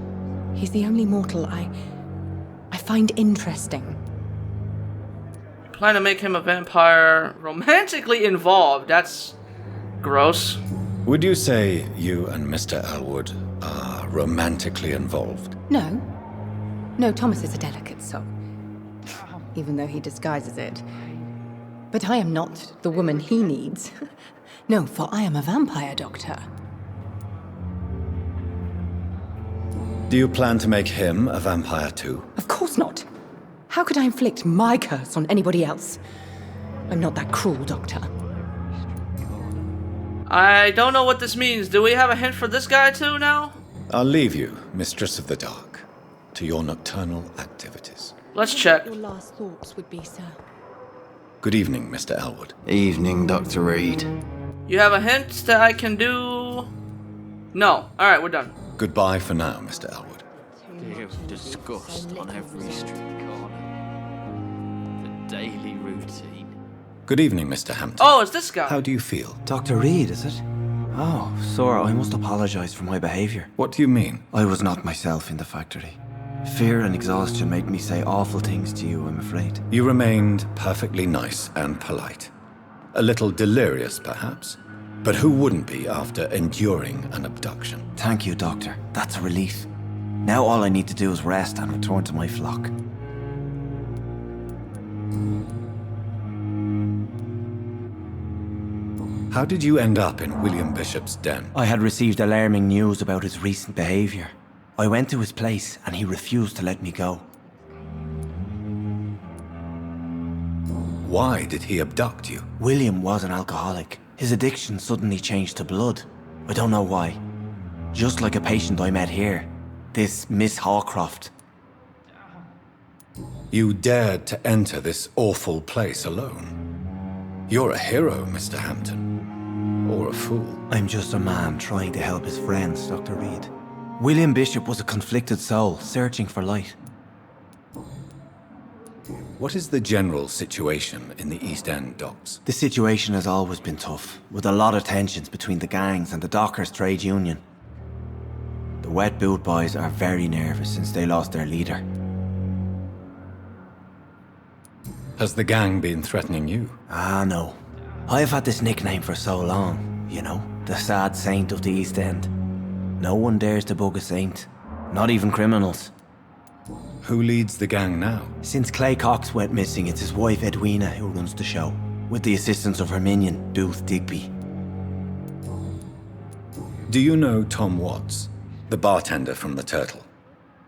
He's the only mortal I find interesting. Plan to make him a vampire romantically involved. That's gross. Would you say you and Mr. Elwood are romantically involved? No. No, Thomas is a delicate soul. Even though he disguises it. But I am not the woman he needs. No, for I am a vampire, Doctor. Do you plan to make him a vampire too? Of course not. How could I inflict my curse on anybody else? I'm not that cruel, Doctor. I don't know what this means. Do we have a hint for this guy too now? I'll leave you, Mistress of the Dark, to your nocturnal activities. Let's check. Your last thoughts would be, sir. Good evening, Mr. Elwood. Evening, Dr. Reid. You have a hint that I can do... No. Alright, we're done. Goodbye for now, Mr. Elwood. Fear and disgust on every street corner. The daily routine. Good evening, Mr. Hampton. Oh, it's this guy. How do you feel? Dr. Reid, is it? Oh, Sora, I must apologize for my behavior. What do you mean? I was not myself in the factory. Fear and exhaustion made me say awful things to you, I'm afraid. You remained perfectly nice and polite. A little delirious, perhaps. But who wouldn't be after enduring an abduction? Thank you, Doctor. That's a relief. Now all I need to do is rest and return to my flock. How did you end up in William Bishop's den? I had received alarming news about his recent behavior. I went to his place and he refused to let me go. Why did he abduct you? William was an alcoholic. His addiction suddenly changed to blood. I don't know why. Just like a patient I met here. This Miss Hawcroft. You dared to enter this awful place alone. You're a hero, Mr. Hampton. Or a fool. I'm just a man trying to help his friends, Dr. Reid. William Bishop was a conflicted soul, searching for light. What is the general situation in the East End docks? The situation has always been tough, with a lot of tensions between the gangs and the dockers' trade union. The Wet Boot Boys are very nervous since they lost their leader. Has the gang been threatening you? Ah, no. I've had this nickname for so long, you know, the sad saint of the East End. No one dares to bug a saint, not even criminals. Who leads the gang now? Since Clay Cox went missing, it's his wife Edwina who runs the show, with the assistance of her minion, Booth Digby. Do you know Tom Watts, the bartender from the Turtle?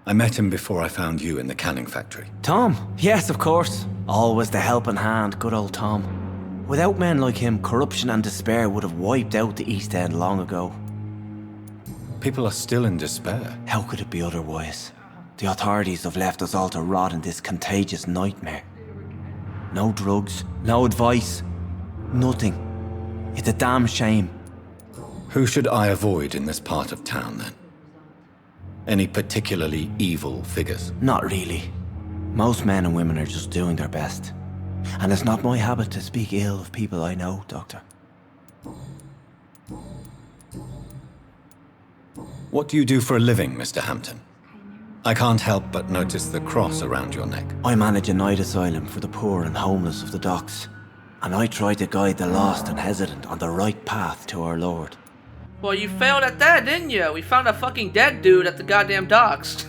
I met him before I found you in the canning factory. Tom? Yes, of course. Always the helping hand, good old Tom. Without men like him, corruption and despair would have wiped out the East End long ago. People are still in despair. How could it be otherwise? The authorities have left us all to rot in this contagious nightmare. No drugs, no advice, nothing. It's a damn shame. Who should I avoid in this part of town, then? Any particularly evil figures? Not really. Most men and women are just doing their best. And it's not my habit to speak ill of people I know, Doctor. What do you do for a living, Mr. Hampton? I can't help but notice the cross around your neck. I manage a night asylum for the poor and homeless of the docks. And I try to guide the lost and hesitant on the right path to our Lord. Well, you failed at that, didn't you? We found a fucking dead dude at the goddamn docks.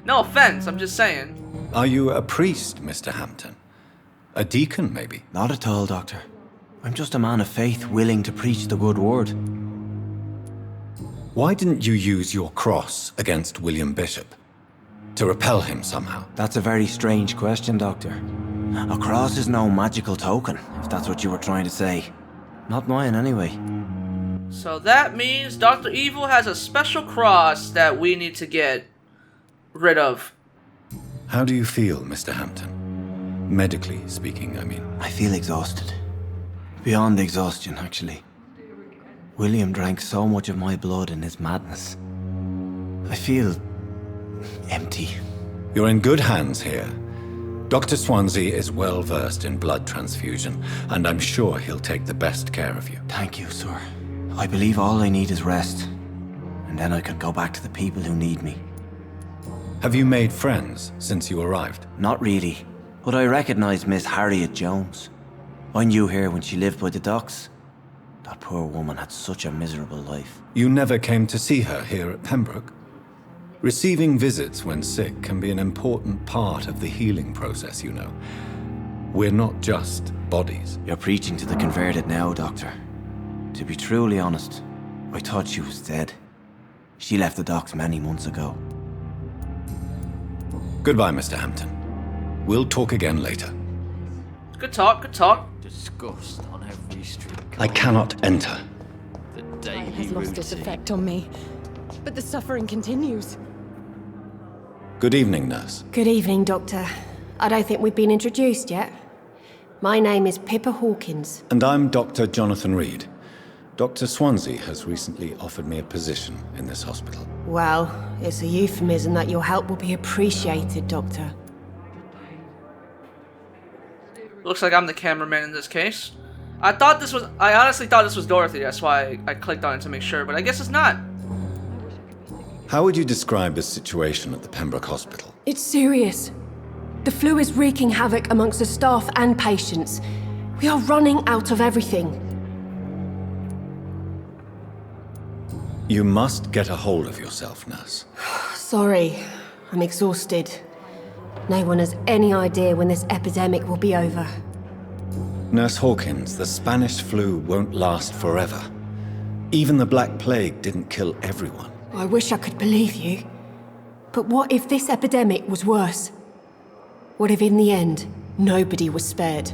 No offense, I'm just saying. Are you a priest, Mr. Hampton? A deacon, maybe? Not at all, Doctor. I'm just a man of faith willing to preach the good word. Why didn't you use your cross against William Bishop? To repel him somehow? That's a very strange question, Doctor. A cross is no magical token, if that's what you were trying to say. Not mine, anyway. So that means Dr. Evil has a special cross that we need to get rid of. How do you feel, Mr. Hampton? Medically speaking, I mean. I feel exhausted. Beyond exhaustion, actually. William drank so much of my blood in his madness. I feel empty. You're in good hands here. Dr. Swansea is well versed in blood transfusion, and I'm sure he'll take the best care of you. Thank you, sir. I believe all I need is rest, and then I can go back to the people who need me. Have you made friends since you arrived? Not really, but I recognize Miss Harriet Jones. I knew her when she lived by the docks. That poor woman had such a miserable life. You never came to see her here at Pembroke? Receiving visits when sick can be an important part of the healing process, you know. We're not just bodies. You're preaching to the converted now, Doctor. To be truly honest, I thought she was dead. She left the docks many months ago. Goodbye, Mr. Hampton. We'll talk again later. Good talk, good talk. Disgust on every street. I cannot enter. The daily Has lost its effect on me, but the suffering continues. Good evening, nurse. Good evening, Doctor. I don't think we've been introduced yet. My name is Pippa Hawkins. And I'm Dr. Jonathan Reid. Dr. Swansea has recently offered me a position in this hospital. Well, it's a euphemism that your help will be appreciated, Doctor. Looks like I'm the cameraman in this case. I honestly thought this was Dorothy, that's why I clicked on it to make sure, but I guess it's not. How would you describe the situation at the Pembroke Hospital? It's serious. The flu is wreaking havoc amongst the staff and patients. We are running out of everything. You must get a hold of yourself, nurse. Sorry, I'm exhausted. No one has any idea when this epidemic will be over. Nurse Hawkins, the Spanish flu won't last forever. Even the Black Plague didn't kill everyone. I wish I could believe you. But what if this epidemic was worse? What if in the end, nobody was spared?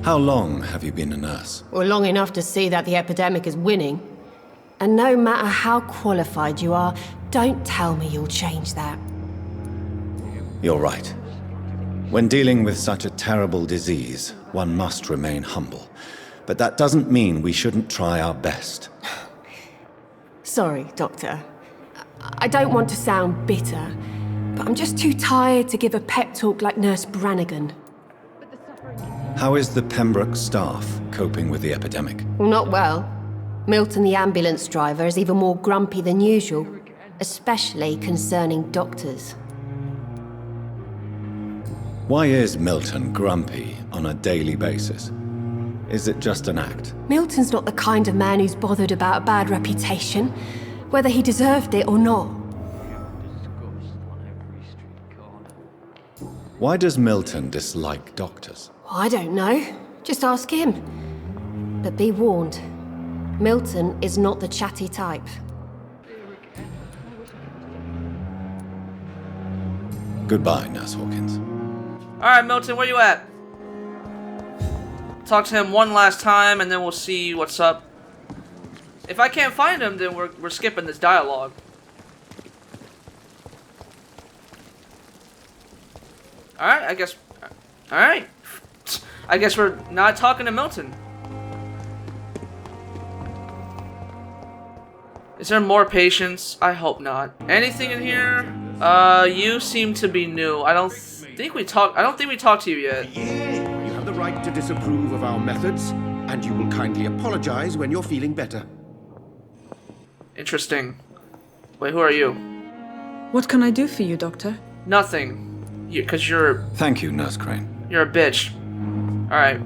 How long have you been a nurse? Well, long enough to see that the epidemic is winning. And no matter how qualified you are, don't tell me you'll change that. You're right. When dealing with such a terrible disease, one must remain humble. But that doesn't mean we shouldn't try our best. Sorry, Doctor. I don't want to sound bitter, but I'm just too tired to give a pep talk like Nurse Brannigan. How is the Pembroke staff coping with the epidemic? Well, not well. Milton, the ambulance driver, is even more grumpy than usual, especially concerning doctors. Why is Milton grumpy on a daily basis? Is it just an act? Milton's not the kind of man who's bothered about a bad reputation, whether he deserved it or not. Why does Milton dislike doctors? I don't know. Just ask him. But be warned, Milton is not the chatty type. Goodbye, Nurse Hawkins. Alright, Milton, where you at? Talk to him one last time, and then we'll see what's up. If I can't find him, then we're skipping this dialogue. Alright, I guess... Alright. I guess we're not talking to Milton. Is there more patients? I hope not. Anything in here? You seem to be new. I don't think we talked to you yet. Yeah, you have the right to disapprove of our methods, and you will kindly apologize when you're feeling better. Interesting. Wait, who are you? What can I do for you, Doctor? Nothing. Because you're... Thank you, Nurse Crane. You're a bitch. Alright.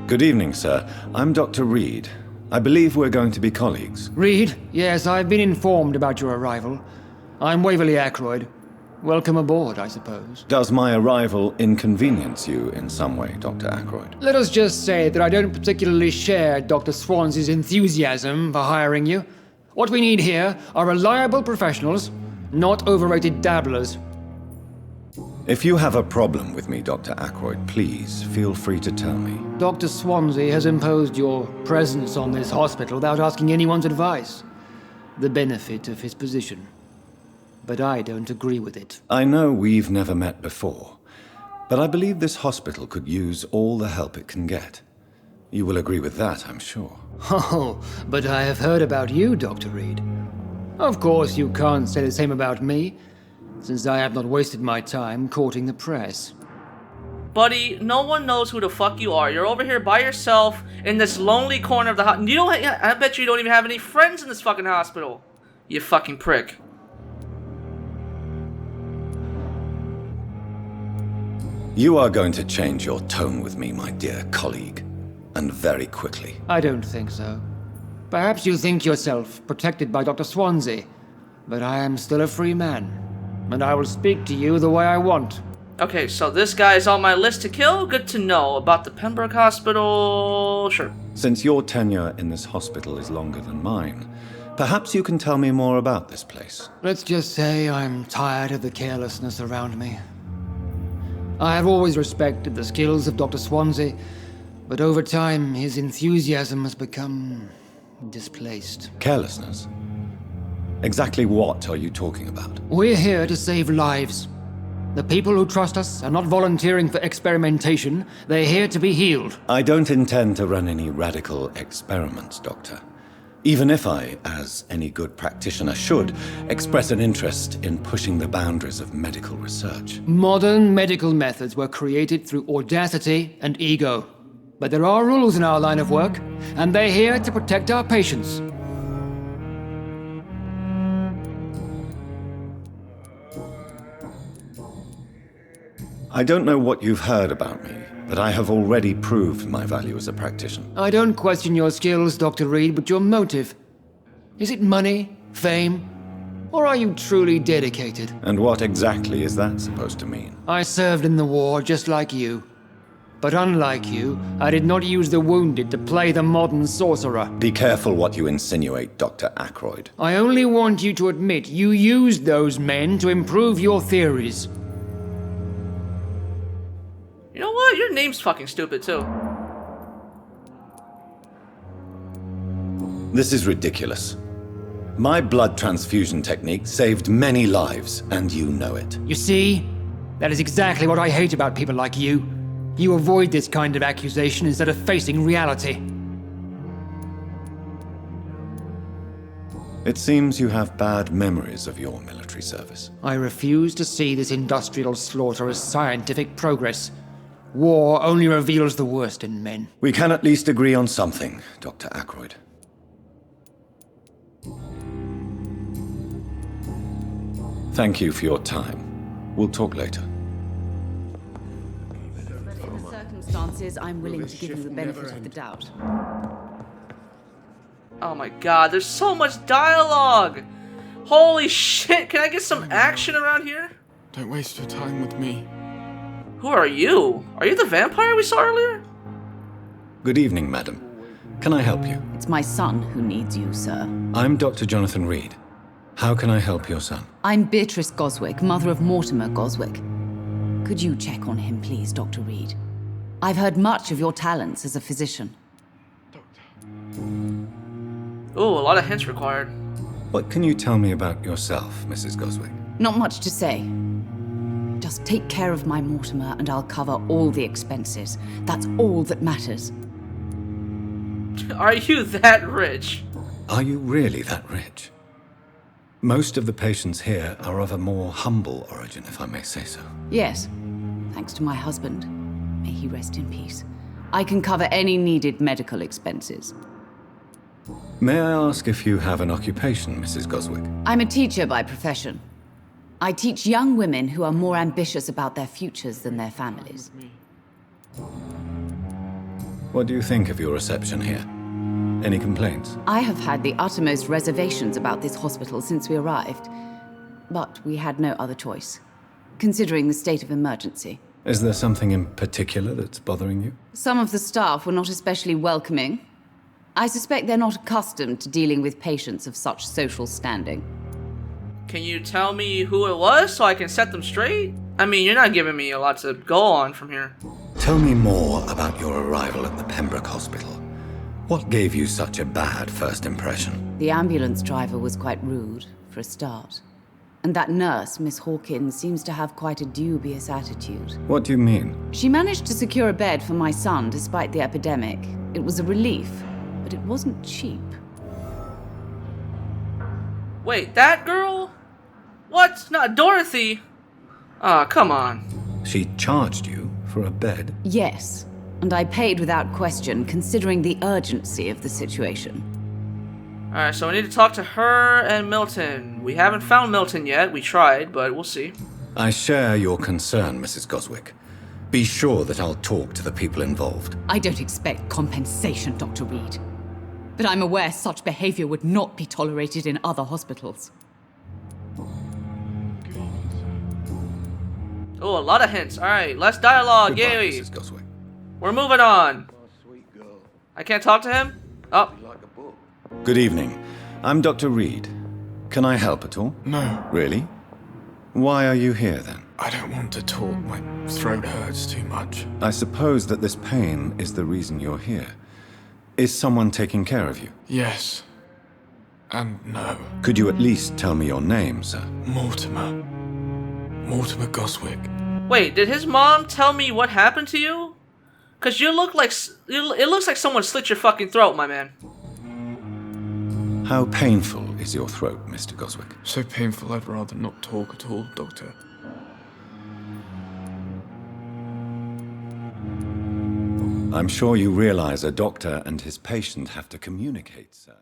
Good evening, sir. I'm Dr. Reid. I believe we're going to be colleagues. Reid? Yes, I've been informed about your arrival. I'm Waverly Ackroyd. Welcome aboard, I suppose. Does my arrival inconvenience you in some way, Dr. Ackroyd? Let us just say that I don't particularly share Dr. Swansea's enthusiasm for hiring you. What we need here are reliable professionals, not overrated dabblers. If you have a problem with me, Dr. Ackroyd, please feel free to tell me. Dr. Swansea has imposed your presence on this hospital without asking anyone's advice. The benefit of his position. But I don't agree with it. I know we've never met before, but I believe this hospital could use all the help it can get. You will agree with that, I'm sure. Oh, but I have heard about you, Dr. Reid. Of course, you can't say the same about me, since I have not wasted my time courting the press. Buddy, no one knows who the fuck you are. You're over here by yourself in this lonely corner of the hospital. I bet you don't even have any friends in this fucking hospital. You fucking prick. You are going to change your tone with me, my dear colleague, and very quickly. I don't think so. Perhaps you think yourself protected by Dr. Swansea, but I am still a free man, and I will speak to you the way I want. Okay, so this guy is on my list to kill? Good to know. About the Pembroke Hospital... Sure. Since your tenure in this hospital is longer than mine, perhaps you can tell me more about this place. Let's just say I'm tired of the carelessness around me. I have always respected the skills of Dr. Swansea, but over time his enthusiasm has become displaced. Carelessness? Exactly what are you talking about? We're here to save lives. The people who trust us are not volunteering for experimentation. They're here to be healed. I don't intend to run any radical experiments, Doctor. Even if I, as any good practitioner should, express an interest in pushing the boundaries of medical research. Modern medical methods were created through audacity and ego. But there are rules in our line of work, and they're here to protect our patients. I don't know what you've heard about me, but I have already proved my value as a practitioner. I don't question your skills, Dr. Reid, but your motive. Is it money, fame, or are you truly dedicated? And what exactly is that supposed to mean? I served in the war just like you. But unlike you, I did not use the wounded to play the modern sorcerer. Be careful what you insinuate, Dr. Ackroyd. I only want you to admit you used those men to improve your theories. You know Your name's fucking stupid, too. This is ridiculous. My blood transfusion technique saved many lives, and you know it. You see? That is exactly what I hate about people like you. You avoid this kind of accusation instead of facing reality. It seems you have bad memories of your military service. I refuse to see this industrial slaughter as scientific progress. War only reveals the worst in men. We can at least agree on something, Dr. Ackroyd. Thank you for your time. We'll talk later. But in the circumstances, I'm willing to give you the benefit of the doubt. Oh my god, there's so much dialogue! Holy shit, can I get some action around here? Don't waste your time with me. Who are you? Are you the vampire we saw earlier? Good evening, madam. Can I help you? It's my son who needs you, sir. I'm Dr. Jonathan Reid. How can I help your son? I'm Beatrice Goswick, mother of Mortimer Goswick. Could you check on him, please, Dr. Reid? I've heard much of your talents as a physician. Ooh, a lot of hints required. What can you tell me about yourself, Mrs. Goswick? Not much to say. Just take care of my Mortimer and I'll cover all the expenses. That's all that matters. Are you that rich? Are you really that rich? Most of the patients here are of a more humble origin, if I may say so. Yes, thanks to my husband. May he rest in peace. I can cover any needed medical expenses. May I ask if you have an occupation, Mrs. Goswick? I'm a teacher by profession. I teach young women who are more ambitious about their futures than their families. What do you think of your reception here? Any complaints? I have had the uttermost reservations about this hospital since we arrived. But we had no other choice, considering the state of emergency. Is there something in particular that's bothering you? Some of the staff were not especially welcoming. I suspect they're not accustomed to dealing with patients of such social standing. Can you tell me who it was so I can set them straight? I mean, you're not giving me a lot to go on from here. Tell me more about your arrival at the Pembroke Hospital. What gave you such a bad first impression? The ambulance driver was quite rude, for a start. And that nurse, Miss Hawkins, seems to have quite a dubious attitude. What do you mean? She managed to secure a bed for my son despite the epidemic. It was a relief, but it wasn't cheap. Wait, that girl? What? Not Dorothy? Ah, come on. She charged you for a bed? Yes, and I paid without question, considering the urgency of the situation. Alright, so we need to talk to her and Milton. We haven't found Milton yet. We tried, but we'll see. I share your concern, Mrs. Goswick. Be sure that I'll talk to the people involved. I don't expect compensation, Dr. Reid. But I'm aware such behavior would not be tolerated in other hospitals. Oh, a lot of hints. Alright, less dialogue. Goodbye, Yay. Mrs. Goswick. We're moving on. I can't talk to him? Oh. Good evening. I'm Dr. Reid. Can I help at all? No. Really? Why are you here then? I don't want to talk. My throat hurts too much. I suppose that this pain is the reason you're here. Is someone taking care of you? Yes. And no. Could you at least tell me your name, sir? Mortimer. Mortimer Goswick. Wait, did his mom tell me what happened to you? Cause you look like it looks like someone slit your fucking throat, my man. How painful is your throat, Mr. Goswick? So painful I'd rather not talk at all, Doctor. I'm sure you realize a doctor and his patient have to communicate, sir.